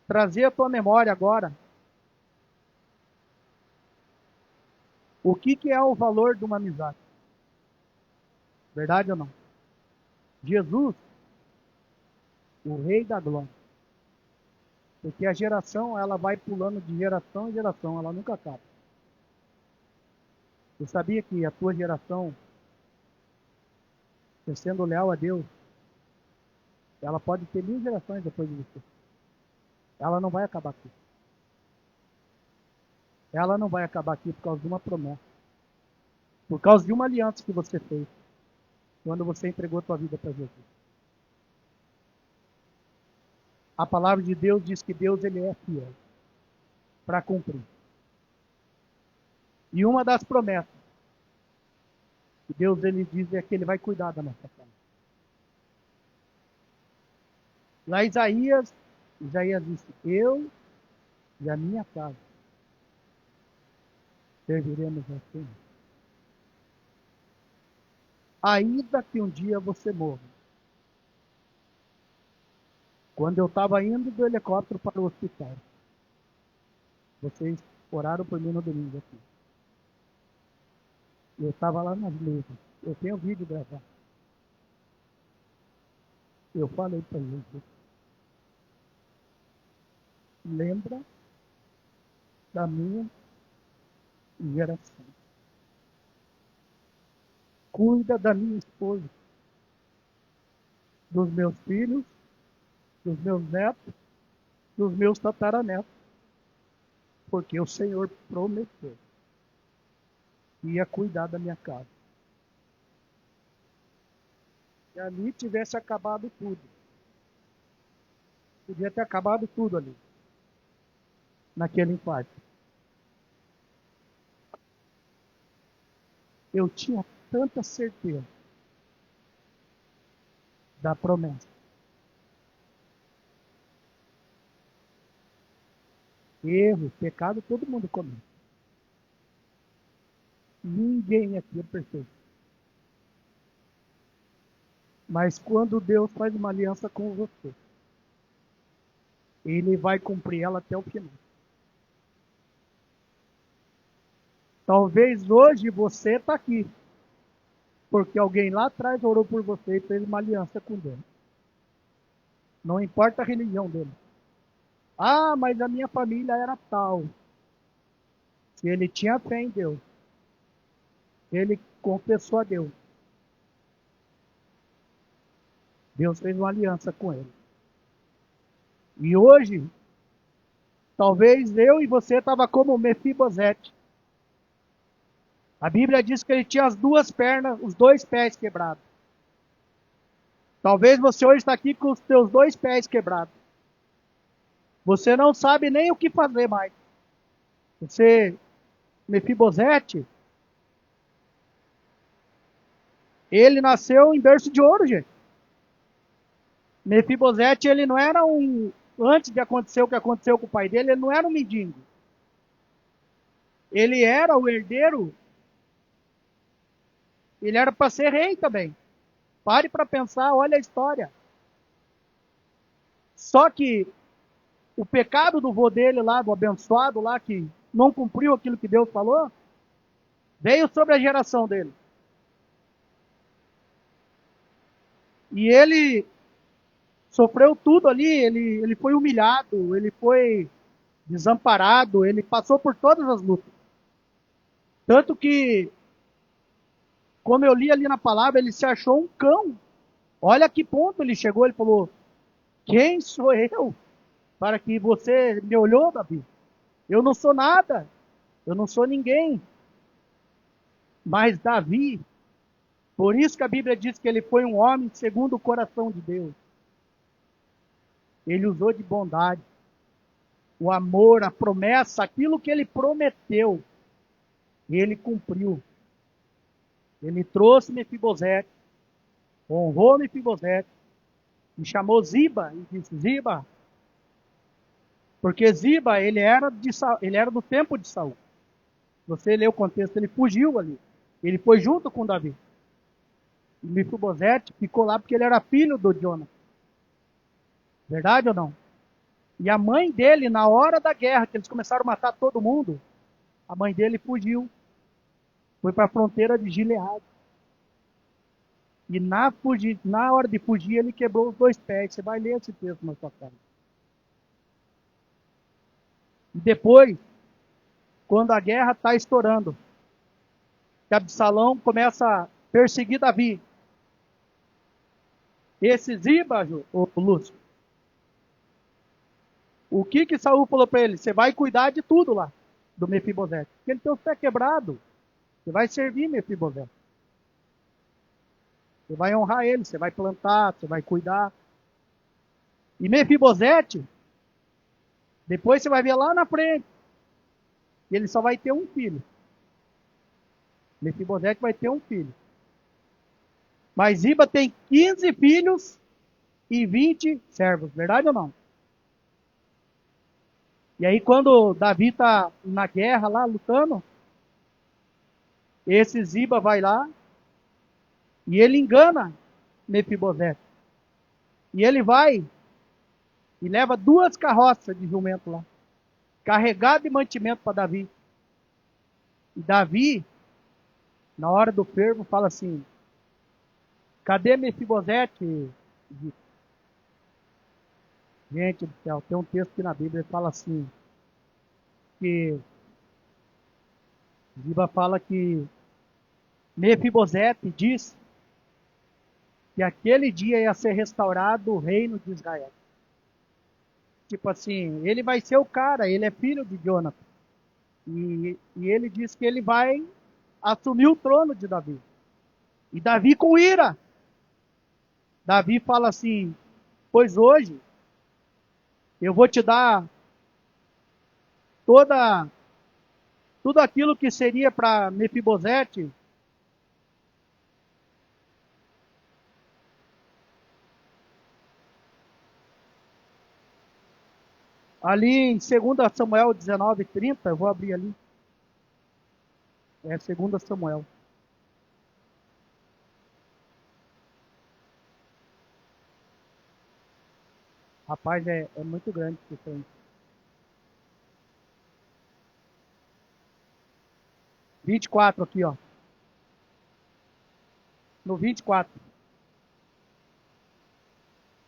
trazer à tua memória agora o que é o valor de uma amizade. Verdade ou não? Jesus, o Rei da Glória. Porque a geração, ela vai pulando de geração em geração, ela nunca acaba. Você sabia que a tua geração, você sendo leal a Deus, ela pode ter 1000 gerações depois de você. Ela não vai acabar aqui. Ela não vai acabar aqui por causa de uma promessa. Por causa de uma aliança que você fez. Quando você entregou a tua vida para Jesus. A palavra de Deus diz que Deus ele é fiel para cumprir. E uma das promessas que Deus ele diz é que ele vai cuidar da nossa casa. Lá Isaías disse: eu e a minha casa serviremos ao Senhor. Ainda que um dia você morra. Quando eu estava indo do helicóptero para o hospital, vocês oraram por mim no domingo aqui. Eu estava lá nas mesas. Eu tenho vídeo gravado. Eu falei para Jesus: lembra da minha geração. Cuida da minha esposa, dos meus filhos, dos meus netos, dos meus tataranetos. Porque o Senhor prometeu que ia cuidar da minha casa. E ali tivesse acabado tudo. Podia ter acabado tudo ali. Naquele infarto. Eu tinha tanta certeza da promessa. Erro, pecado, todo mundo comete. Ninguém aqui é perfeito. Mas quando Deus faz uma aliança com você, Ele vai cumprir ela até o final. Talvez hoje você está aqui, porque alguém lá atrás orou por você e fez uma aliança com Deus. Não importa a religião dele. Ah, mas a minha família era tal. Se ele tinha fé em Deus, ele confessou a Deus. Deus fez uma aliança com ele. E hoje, talvez eu e você estava como Mefibosete. A Bíblia diz que ele tinha as duas pernas, os dois pés quebrados. Talvez você hoje está aqui com os seus dois pés quebrados. Você não sabe nem o que fazer mais. Você, Mefibosete, ele nasceu em berço de ouro, gente. Mefibosete, ele não era antes de acontecer o que aconteceu com o pai dele, ele não era um mendigo. Ele era o herdeiro, ele era para ser rei também. Pare para pensar, olha a história. Só que o pecado do vô dele lá, do abençoado lá, que não cumpriu aquilo que Deus falou, veio sobre a geração dele. E ele sofreu tudo ali, ele foi humilhado, ele foi desamparado, ele passou por todas as lutas. Tanto que, como eu li ali na palavra, ele se achou um cão. Olha a que ponto ele chegou, ele falou, quem sou eu para que você me olhou, Davi? Eu não sou nada, eu não sou ninguém. Mas Davi, por isso que a Bíblia diz que ele foi um homem segundo o coração de Deus. Ele usou de bondade, o amor, a promessa, aquilo que ele prometeu, ele cumpriu. Ele trouxe Mefibosete, honrou Mefibosete, e chamou Ziba, e disse, Ziba, porque Ziba, ele era do tempo de Saul. Você lê o contexto, ele fugiu ali. Ele foi junto com Davi. E Mefibosete ficou lá porque ele era filho do Jonathan. Verdade ou não? E a mãe dele, na hora da guerra, que eles começaram a matar todo mundo, a mãe dele fugiu. Foi para a fronteira de Gileade. E na hora de fugir, ele quebrou os dois pés. Você vai ler esse texto na sua casa. E depois, quando a guerra está estourando, que Absalão começa a perseguir Davi. Esse Ziba, o Lúcio, o que Saul falou para ele? Você vai cuidar de tudo lá, do Mefibosete. Porque ele tem os pés quebrados. Você vai servir Mefibosete. Você vai honrar ele, você vai plantar, você vai cuidar. E Mefibosete, depois você vai ver lá na frente, ele só vai ter um filho. Mefibosete vai ter um filho. Mas Ziba tem 15 filhos e 20 servos, verdade ou não? E aí quando Davi está na guerra lá, lutando, esse Ziba vai lá e ele engana Mefibosete. E ele vai e leva 2 carroças de jumento lá, carregado de mantimento para Davi. E Davi, na hora do fervo, fala assim, cadê Mefibosete? Gente do céu, tem um texto aqui na Bíblia que fala assim, que Ziba fala que Mefibosete diz que aquele dia ia ser restaurado o reino de Israel. Tipo assim, ele vai ser o cara, ele é filho de Jonathan. E ele diz que ele vai assumir o trono de Davi. E Davi com ira. Davi fala assim, pois hoje eu vou te dar toda tudo aquilo que seria para Mefibosete. Ali em 2 Samuel 19:30, eu vou abrir ali. É 2 Samuel. Rapaz, é muito grande isso aí. 24 aqui, ó. No 24.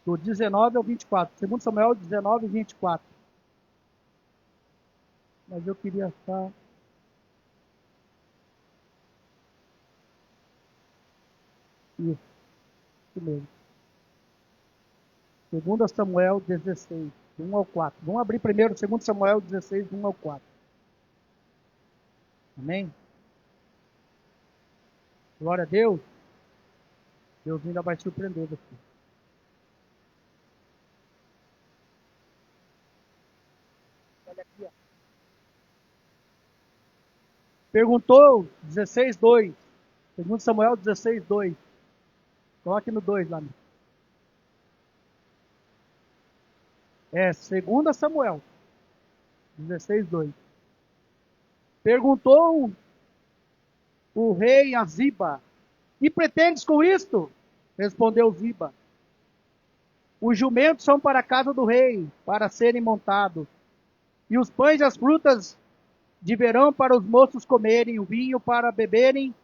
Do 19 ao 24. 2 Samuel 19 e 24. Mas eu queria estar... Isso mesmo. 2 Samuel 16, do 1 ao 4. Vamos abrir primeiro 2 Samuel 16, do 1 ao 4. Amém? Glória a Deus. Deus ainda vai surpreender você. Olha aqui, ó. Perguntou 16:2. 2 Samuel 16:2. Coloque no 2 lá. É 2 Samuel 16:2. Perguntou o rei a Ziba: que pretendes com isto? Respondeu Ziba: os jumentos são para a casa do rei, para serem montados, e os pães e as frutas de verão para os moços comerem, o vinho para beberem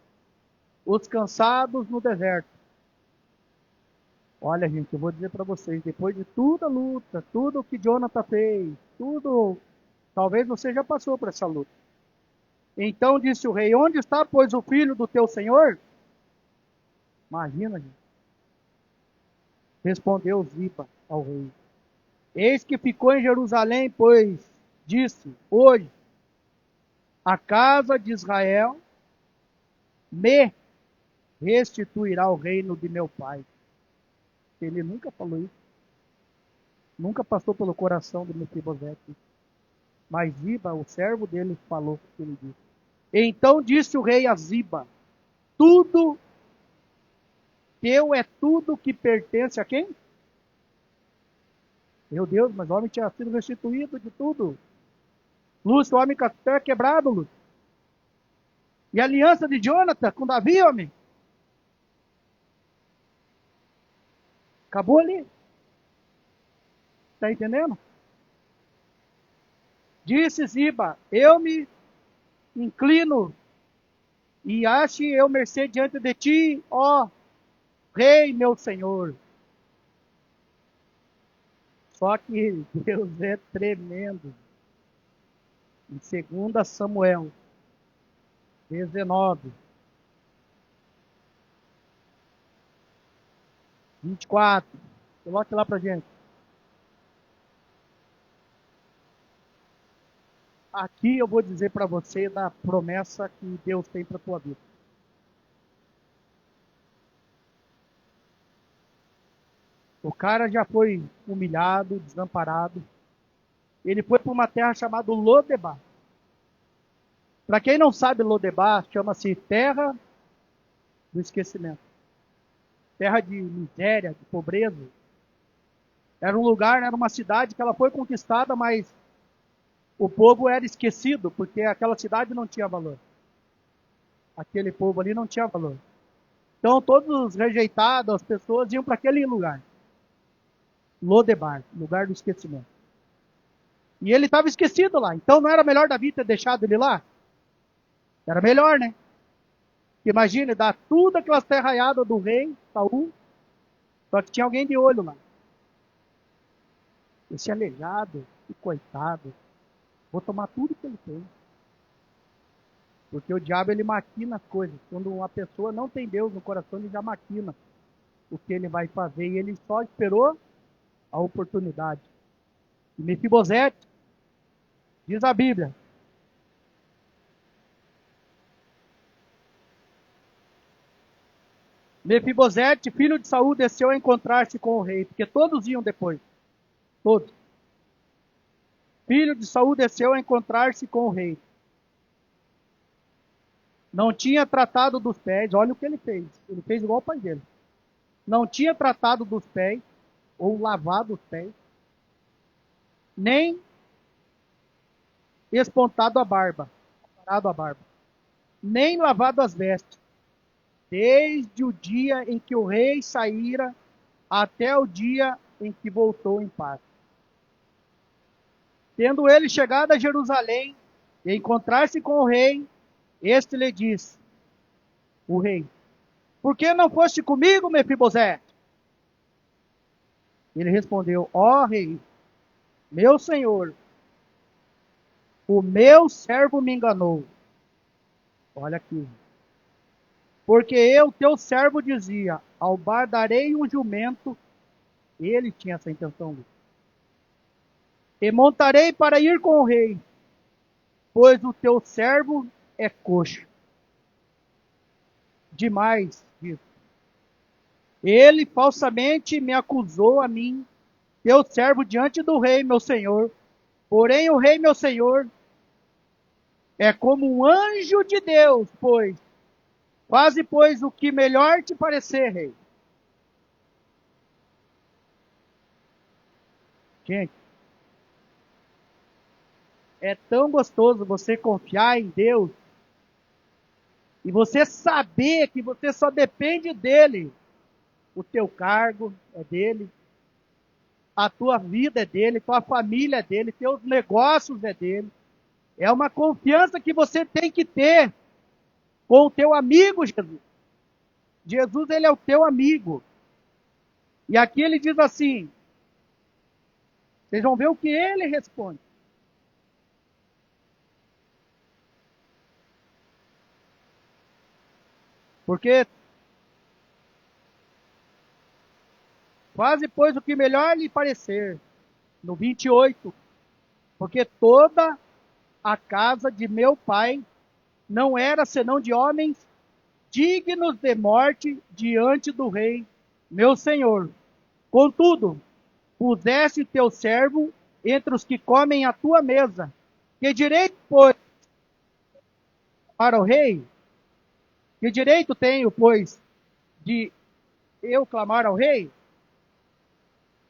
os cansados no deserto. Olha, gente, eu vou dizer para vocês, depois de toda a luta, tudo o que Jonathan fez, tudo, talvez você já passou por essa luta. Então disse o rei: onde está, pois, o filho do teu senhor? Imagina, gente. Respondeu Ziba ao rei: eis que ficou em Jerusalém, pois disse: hoje a casa de Israel me restituirá o reino de meu pai. Ele nunca falou isso. Nunca passou pelo coração de Mefibosete. Mas Ziba, o servo dele, falou o que ele disse. Então disse o rei a Ziba: tudo teu é tudo que pertence a quem? Meu Deus, mas o homem tinha sido restituído de tudo. Lúcio, o homem com a terra quebrado, Lúcio. E a aliança de Jonathan com Davi, homem? Acabou ali. Está entendendo? Disse Ziba: eu me inclino e ache eu mercê diante de ti, ó rei meu senhor. Só que Deus é tremendo. Em 2 Samuel 19, 24. Coloque lá pra gente. Aqui eu vou dizer para você da promessa que Deus tem para tua vida. O cara já foi humilhado, desamparado. Ele foi para uma terra chamada Lodebar. Para quem não sabe, Lodebar chama-se terra do esquecimento. Terra de miséria, de pobreza. Era um lugar, era uma cidade que ela foi conquistada, mas o povo era esquecido, porque aquela cidade não tinha valor. Aquele povo ali não tinha valor. Então todos os rejeitados, as pessoas iam para aquele lugar. Lodebar, lugar do esquecimento. E ele estava esquecido lá. Então não era melhor Davi ter deixado ele lá? Era melhor, né? Imagine, dar tudo aquelas terraiadas do rei, Saul, só que tinha alguém de olho lá. Esse aleijado, que coitado, vou tomar tudo que ele tem. Porque o diabo, ele maquina as coisas. Quando uma pessoa não tem Deus no coração, ele já maquina o que ele vai fazer. E ele só esperou a oportunidade. E Mefibosete, diz a Bíblia, Mefibosete, filho de Saul, desceu a encontrar-se com o rei, porque todos iam depois. Todos. Filho de Saul desceu a encontrar-se com o rei. Não tinha tratado dos pés, olha o que ele fez. Ele fez igual o pai dele. Não tinha tratado dos pés, ou lavado os pés, nem espontado a barba, parado a barba, nem lavado as vestes, desde o dia em que o rei saíra até o dia em que voltou em paz. Tendo ele chegado a Jerusalém e encontrar-se com o rei, este lhe disse, o rei, por que não foste comigo, Mefibosete? Ele respondeu, ó rei, meu senhor, o meu servo me enganou. Olha aqui. Porque eu, teu servo, dizia, ao bar darei um jumento, ele tinha essa intenção, e montarei para ir com o rei, pois o teu servo é coxo. Demais, disso. Ele falsamente me acusou a mim, teu servo, diante do rei, meu senhor. Porém, o rei, meu senhor, é como um anjo de Deus, pois, o que melhor te parecer, rei. Gente, é tão gostoso você confiar em Deus e você saber que você só depende dele. O teu cargo é dele, a tua vida é dele, tua família é dele, teus negócios é dele. É uma confiança que você tem que ter com o teu amigo Jesus. Jesus, ele é o teu amigo. E aqui ele diz assim, vocês vão ver o que ele responde. Porque quase pois o que melhor lhe parecer. No 28, porque toda a casa de meu pai não era senão de homens dignos de morte diante do rei, meu senhor. Contudo, puseste teu servo entre os que comem à tua mesa. Que direito, pois, para o rei? Que direito tenho, pois, de eu clamar ao rei?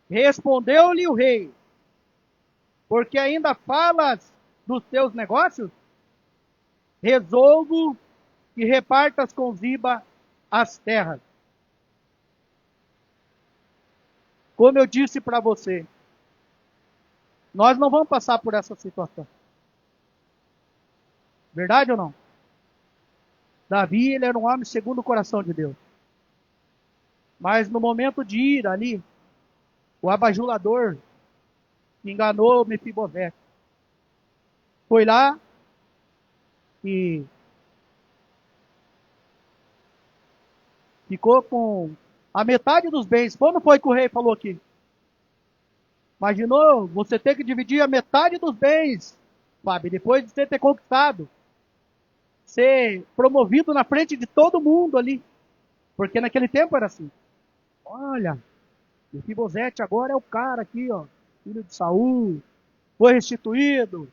Respondeu-lhe o rei, porque ainda falas dos teus negócios? Resolvo que repartas com Ziba as terras. Como eu disse para você, nós não vamos passar por essa situação. Verdade ou não? Davi, ele era um homem segundo o coração de Deus. Mas no momento de ir ali, o abajulador que enganou Mefibosete foi lá e ficou com a metade dos bens. Como foi que o rei falou aqui? Imaginou você ter que dividir a metade dos bens, Fábio, depois de você ter conquistado, ser promovido na frente de todo mundo ali. Porque naquele tempo era assim. Olha, Mefibosete agora é o cara aqui, ó, filho de Saul, foi restituído.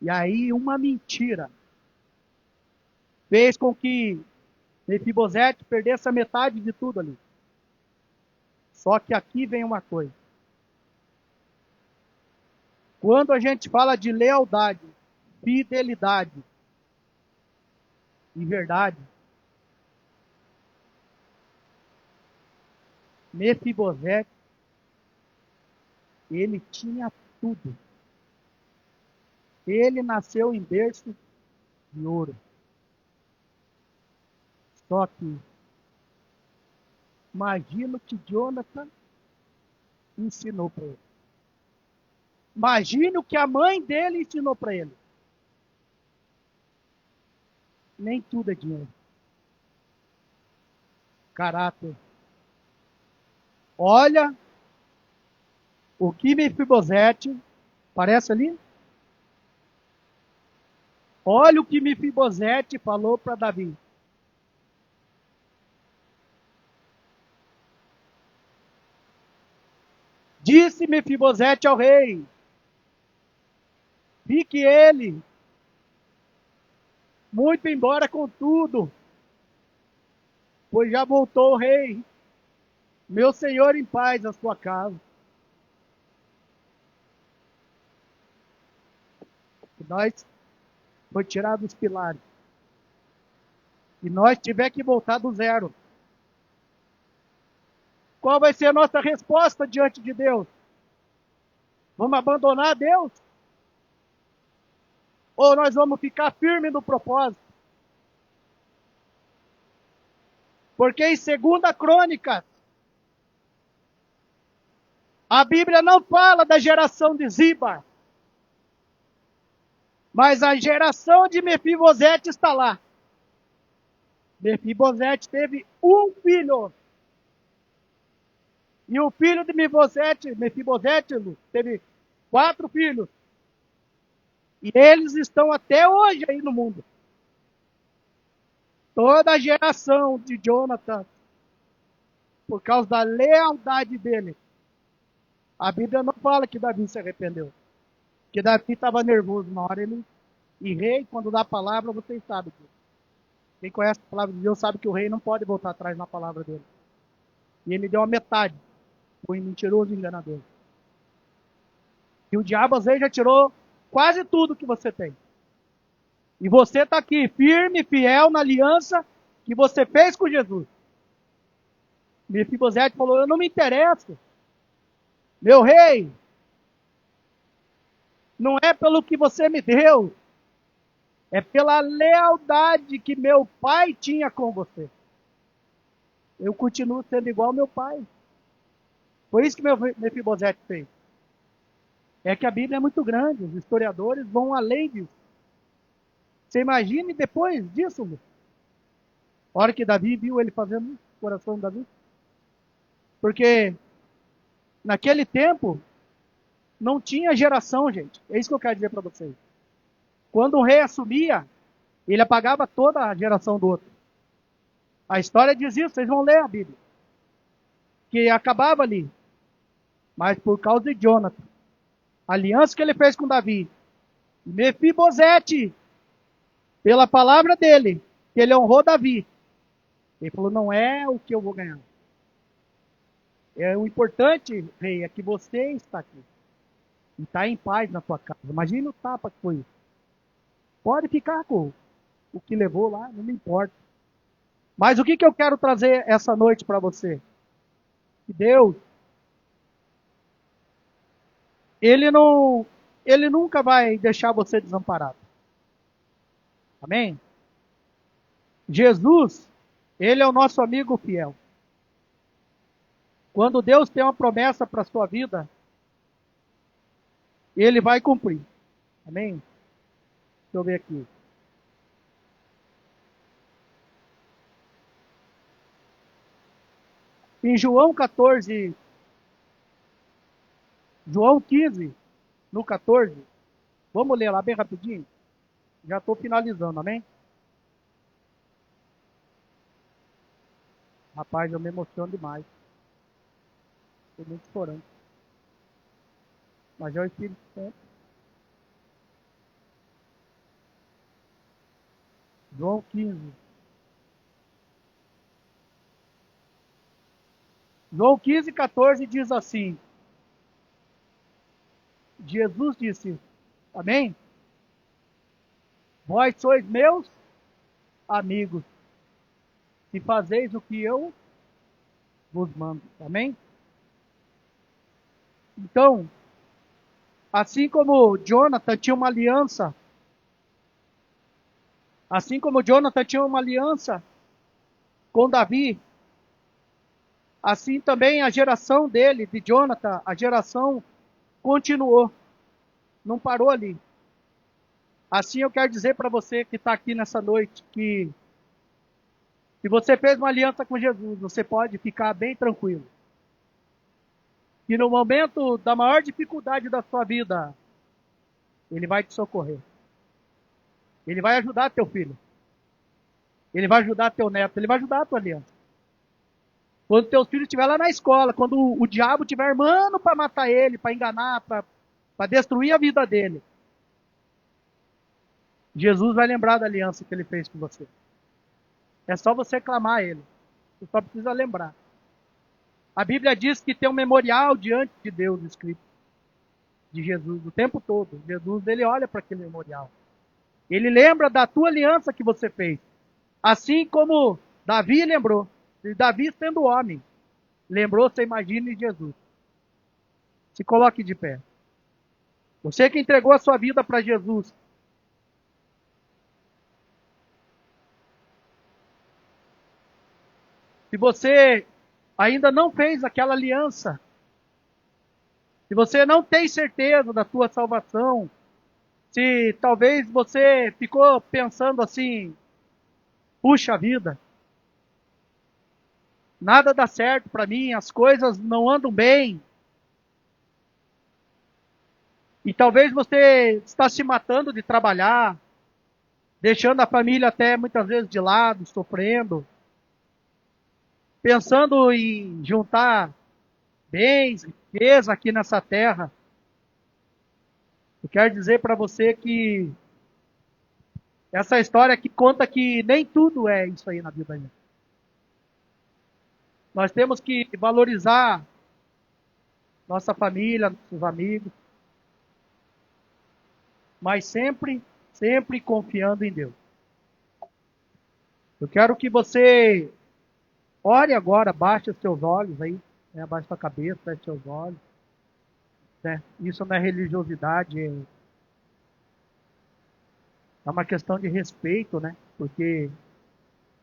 E aí uma mentira fez com que Mefibosete perdesse a metade de tudo ali. Só que aqui vem uma coisa. Quando a gente fala de lealdade, fidelidade e verdade, Mefibosete, ele tinha tudo. Ele nasceu em berço de ouro. Só que, imagina o que Jonathan ensinou para ele. Imagine o que a mãe dele ensinou para ele. Nem tudo é dinheiro. Caráter. Olha o que Mefibosete, parece ali? Olha o que Mefibosete falou para Davi. Disse Mefibosete ao rei, fique ele, muito embora com tudo, pois já voltou o rei, meu senhor em paz à sua casa. nós foi tirado os pilares. E nós tiver que voltar do zero. Qual vai ser a nossa resposta diante de Deus? Vamos abandonar Deus? Ou nós vamos ficar firmes no propósito? Porque em 2 Crônicas, a Bíblia não fala da geração de Ziba, mas a geração de Mefibosete está lá. Mefibosete teve um filho. E o filho de Mefibosete teve 4 filhos. E eles estão até hoje aí no mundo. Toda a geração de Jonathan, por causa da lealdade dele. A Bíblia não fala que Davi se arrependeu. Que Davi estava nervoso na hora. E rei, quando dá a palavra, vocês sabem disso. Quem conhece a palavra de Deus sabe que o rei não pode voltar atrás na palavra dele. E ele deu a metade. Foi mentiroso e enganador. E o diabo às vezes já tirou quase tudo que você tem. E você está aqui, firme, fiel na aliança que você fez com Jesus. Mefibosete falou, eu não me interesso. Meu rei, não é pelo que você me deu, é pela lealdade que meu pai tinha com você. Eu continuo sendo igual ao meu pai. Foi isso que Mefibosete fez. É que a Bíblia é muito grande, os historiadores vão além disso. Você imagine depois disso, a hora que Davi viu ele fazendo isso, o coração de Davi. Porque naquele tempo não tinha geração, gente. É isso que eu quero dizer para vocês. Quando um rei assumia, ele apagava toda a geração do outro. A história diz isso, vocês vão ler a Bíblia. Que acabava ali. Mas por causa de Jonathan, a aliança que ele fez com Davi, Mefibosete, pela palavra dele, que ele honrou Davi, ele falou, não é o que eu vou ganhar. O importante, rei, é que você está aqui. E está em paz na sua casa. Imagina o tapa que foi isso. Pode ficar com o que levou lá, não me importa. Mas o que eu quero trazer essa noite para você? Que Deus, Ele nunca vai deixar você desamparado. Amém? Jesus, Ele é o nosso amigo fiel. Quando Deus tem uma promessa para a sua vida, Ele vai cumprir. Amém? Deixa eu ver aqui. Em João 14, João 15, no 14, vamos ler lá bem rapidinho? Já estou finalizando, amém? Rapaz, eu me emociono demais. Estou muito chorando. Mas é o Espírito Santo. João 15. João 15, 14 diz assim. Jesus disse, amém? Vós sois meus amigos, se fazeis o que eu vos mando, amém? Então, assim como Jonathan tinha uma aliança, com Davi, assim também a geração dele, de Jonathan, a geração continuou, não parou ali. Assim eu quero dizer para você que está aqui nessa noite, que se você fez uma aliança com Jesus, você pode ficar bem tranquilo. Que no momento da maior dificuldade da sua vida, Ele vai te socorrer. Ele vai ajudar teu filho. Ele vai ajudar teu neto. Ele vai ajudar a tua aliança. Quando teus filhos estiver lá na escola, quando o diabo estiver armando para matar ele, para enganar, para destruir a vida dele, Jesus vai lembrar da aliança que Ele fez com você. É só você clamar a Ele. Você só precisa lembrar. A Bíblia diz que tem um memorial diante de Deus escrito. de Jesus o tempo todo. Jesus, ele olha para aquele memorial. Ele lembra da tua aliança que você fez. Assim como Davi lembrou. E Davi sendo homem, lembrou, você imagina, de Jesus. Se coloque de pé. Você que entregou a sua vida para Jesus. Se você ainda não fez aquela aliança, se você não tem certeza da tua salvação, se talvez você ficou pensando assim, puxa vida, nada dá certo para mim, as coisas não andam bem. E talvez você está se matando de trabalhar, deixando a família até muitas vezes de lado, sofrendo, pensando em juntar bens, riqueza aqui nessa terra. Eu quero dizer para você que essa história que conta que nem tudo é isso aí na vida. Nós temos que valorizar nossa família, nossos amigos, mas sempre, sempre confiando em Deus. Eu quero que você ore agora, baixe os seus olhos aí, né, abaixe a cabeça, feche seus olhos. Né? Isso não é religiosidade, é uma questão de respeito, né? Porque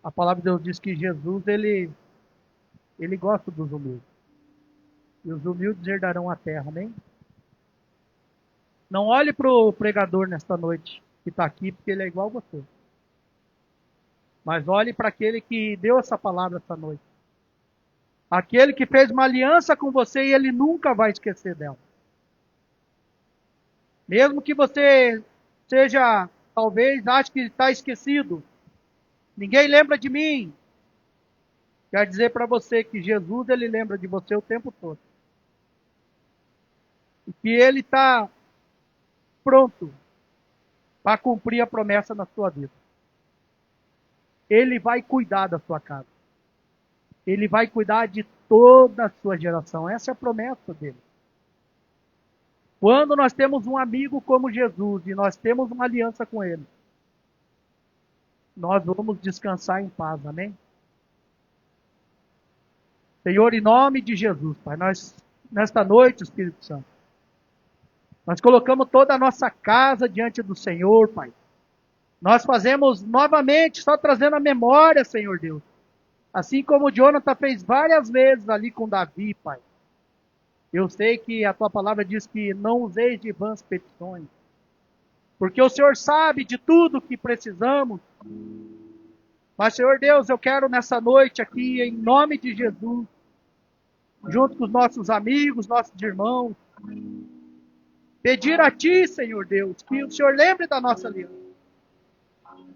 a palavra de Deus diz que Jesus, ele gosta dos humildes. E os humildes herdarão a terra, amém? Não olhe para o pregador nesta noite que está aqui, porque ele é igual a você. Mas olhe para aquele que deu essa palavra essa noite. Aquele que fez uma aliança com você e ele nunca vai esquecer dela. Mesmo que você seja, talvez, ache que está esquecido. Ninguém lembra de mim. Quer dizer para você que Jesus, ele lembra de você o tempo todo. E que ele está pronto para cumprir a promessa na sua vida. Ele vai cuidar da sua casa. Ele vai cuidar de toda a sua geração. Essa é a promessa dele. Quando nós temos um amigo como Jesus e nós temos uma aliança com ele, nós vamos descansar em paz, amém? Senhor, em nome de Jesus, Pai, nós, nesta noite, Espírito Santo, nós colocamos toda a nossa casa diante do Senhor, Pai. Nós fazemos novamente, só trazendo a memória, Senhor Deus. Assim como o Jonathan fez várias vezes ali com Davi, Pai. Eu sei que a tua palavra diz que não useis de vãs petições. Porque o Senhor sabe de tudo que precisamos. Mas, Senhor Deus, eu quero nessa noite aqui, em nome de Jesus, junto com os nossos amigos, nossos irmãos, pedir a Ti, Senhor Deus, que o Senhor lembre da nossa aliança.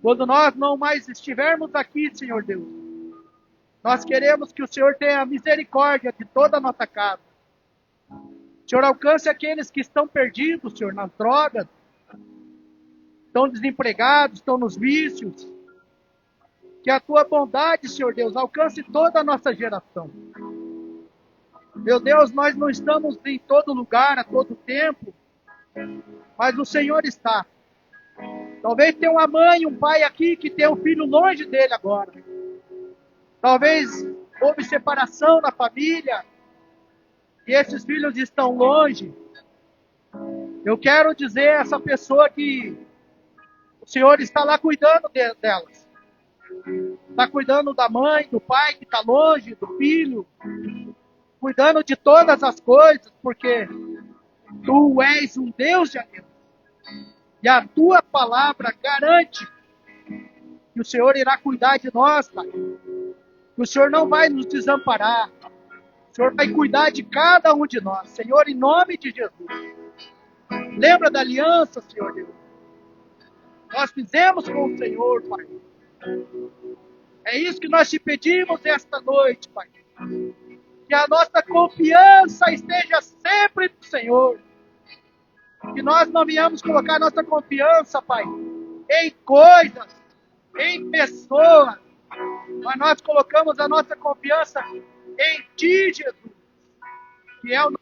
Quando nós não mais estivermos aqui, Senhor Deus, nós queremos que o Senhor tenha misericórdia de toda a nossa casa. Senhor, alcance aqueles que estão perdidos, Senhor, nas drogas, estão desempregados, estão nos vícios. Que a tua bondade, Senhor Deus, alcance toda a nossa geração. Meu Deus, nós não estamos em todo lugar, a todo tempo, mas o Senhor está. Talvez tenha uma mãe, um pai aqui que tem um filho longe dele agora. Talvez houve separação na família e esses filhos estão longe. Eu quero dizer a essa pessoa que o Senhor está lá cuidando delas. Está cuidando da mãe, do pai que está longe, do filho. Cuidando de todas as coisas, porque Tu és um Deus de aliança. E a Tua palavra garante que o Senhor irá cuidar de nós, Pai. Que o Senhor não vai nos desamparar. O Senhor vai cuidar de cada um de nós. Senhor, em nome de Jesus. Lembra da aliança, Senhor Deus. Nós fizemos com o Senhor, Pai. É isso que nós te pedimos esta noite, Pai. Que a nossa confiança esteja sempre no Senhor. Que nós não venhamos colocar nossa confiança, Pai, em coisas, em pessoas, mas nós colocamos a nossa confiança em Ti, Jesus, que é o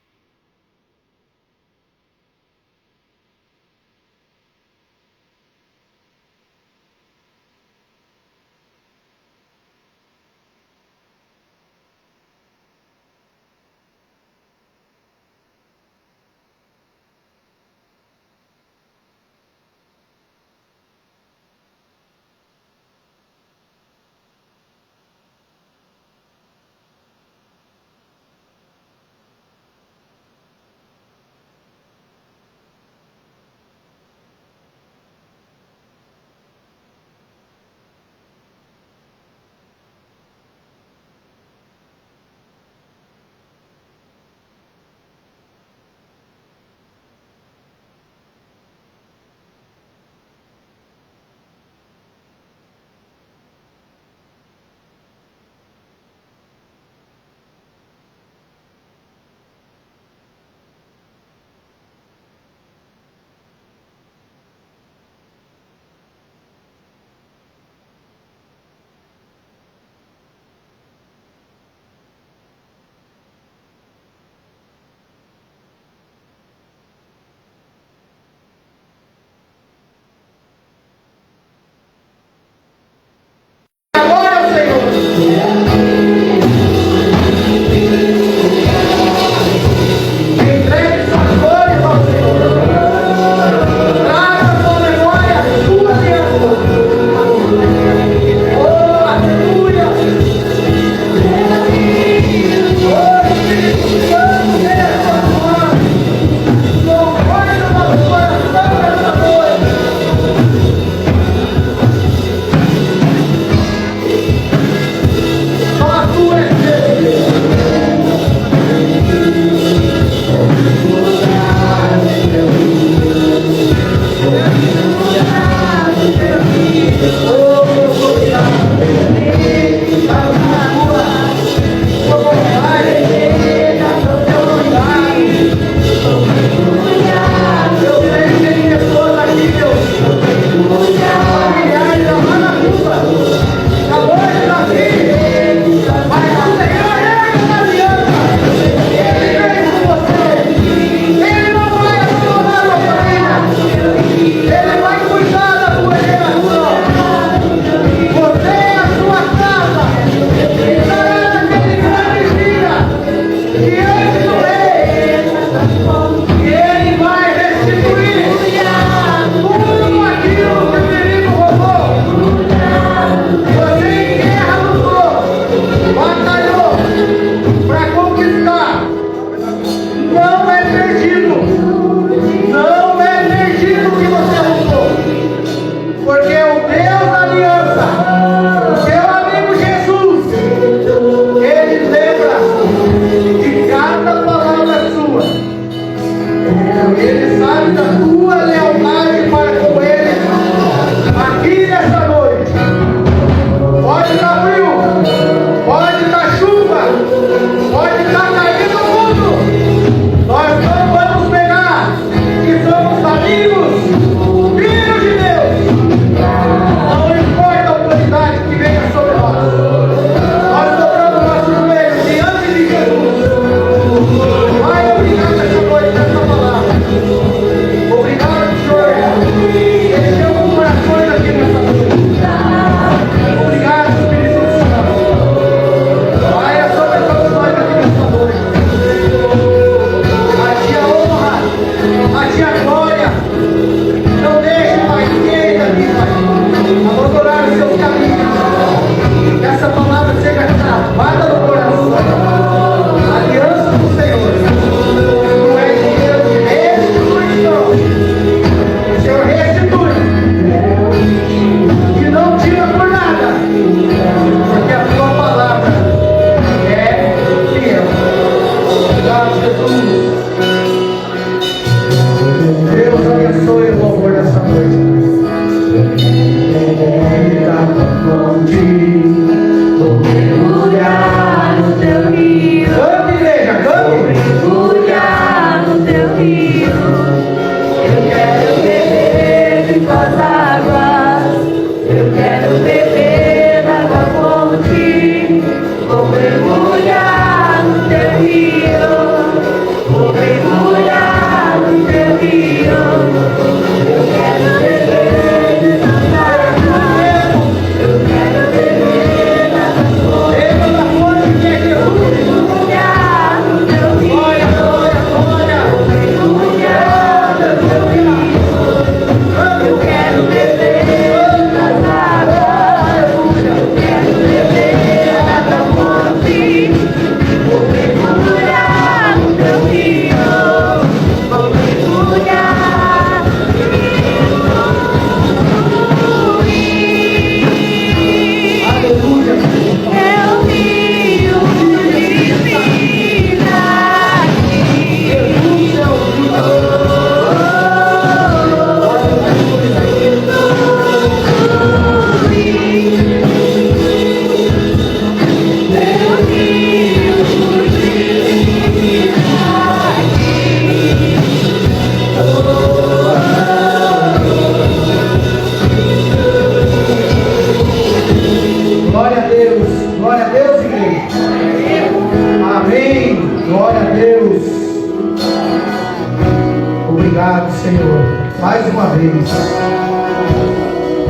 Senhor, mais uma vez.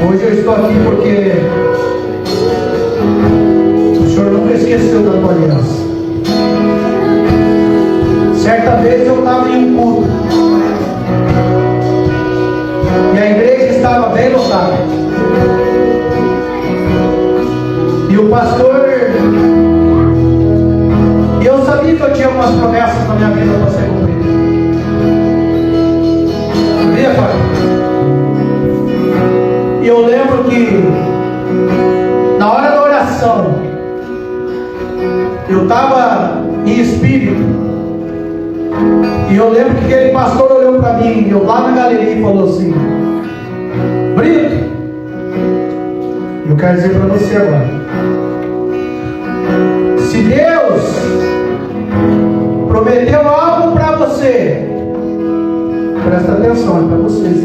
Hoje eu estou aqui porque o Senhor nunca esqueceu da tua aliança. Certa vez eu estava em um culto e a igreja estava bem lotada. E o pastor, e eu sabia que eu tinha umas promessas na minha vida para ser cumpridas. Sabia, pai? E eu lembro que na hora da oração eu estava em espírito. E eu lembro que aquele pastor olhou para mim, eu lá na galeria, e falou assim: Brito, eu quero dizer para você agora, se Deus prometeu algo para você, presta atenção, é para vocês.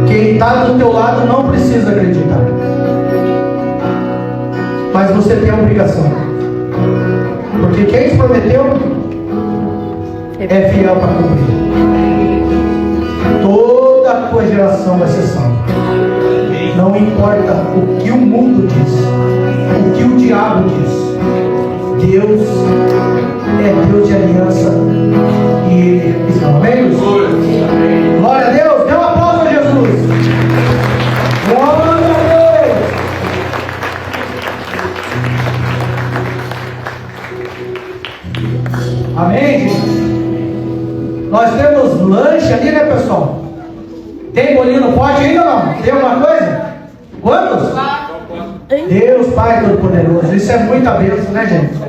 Quem está do teu lado não precisa acreditar, mas você tem a obrigação. Porque quem te prometeu é fiel para cumprir. Toda a tua geração vai ser salva. Não importa o que o mundo diz, o que o diabo diz. Deus é Deus de aliança e Ele é cristão. Amém? Glória a Deus. Dê um aplauso a Jesus. Glória a Deus. Amém, gente? Nós temos lanche ali, né, pessoal? Tem bolinho no pote ainda ou não? Tem alguma coisa? Quantos? Deus Pai Todo-Poderoso. Isso é muita bênção, né, gente?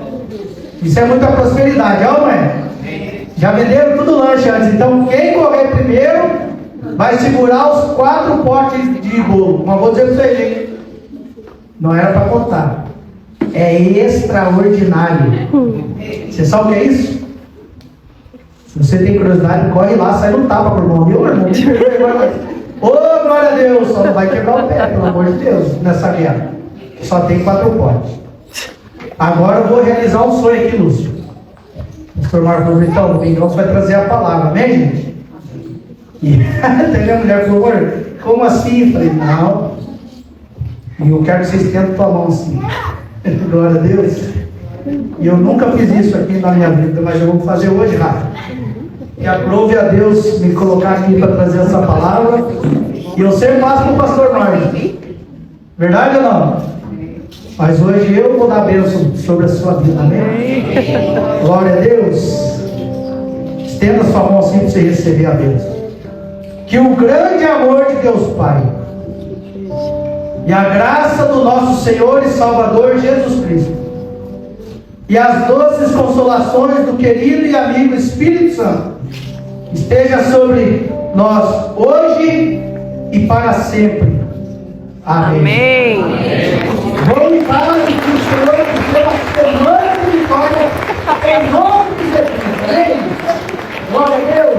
Isso é muita prosperidade, ó, mãe? Já venderam tudo lanche antes. Então, quem correr primeiro vai segurar os 4 potes de bolo. Mas vou dizer para vocês, gente, não era para contar. É extraordinário. Você sabe o que é isso? Se você tem curiosidade, corre lá, sai no tapa por mão. Meu irmão, ô, glória a Deus, só não vai quebrar o pé, pelo amor de Deus, nessa guerra. Só tem 4 potes. Agora eu vou realizar um sonho aqui, Lúcio. O pastor Marcos falou: então, o Mingão vai trazer a palavra, amém, gente? E até a mulher falou: como assim? Eu falei: não. E eu quero que vocês tentem tua mão assim. Glória a Deus. E eu nunca fiz isso aqui na minha vida, mas eu vou fazer hoje, Rafa. E aprove a Deus me colocar aqui para trazer essa palavra. E eu sempre faço para o pastor Marcos. Verdade ou não? Mas hoje eu vou dar bênção sobre a sua vida, amém? Glória a Deus. Estenda sua mão assim para você receber a bênção. Que o grande amor de Deus Pai e a graça do nosso Senhor e Salvador Jesus Cristo e as doces consolações do querido e amigo Espírito Santo esteja sobre nós hoje e para sempre. Amém. Vou em paz e que o Senhor te dê uma semana de vitória em nome de Jesus. Amém. Glória a Deus.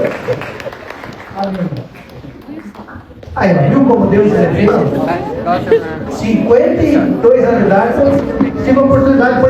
Amém. Aí, viu como Deus é bem? 52 anos de idade, tive a oportunidade de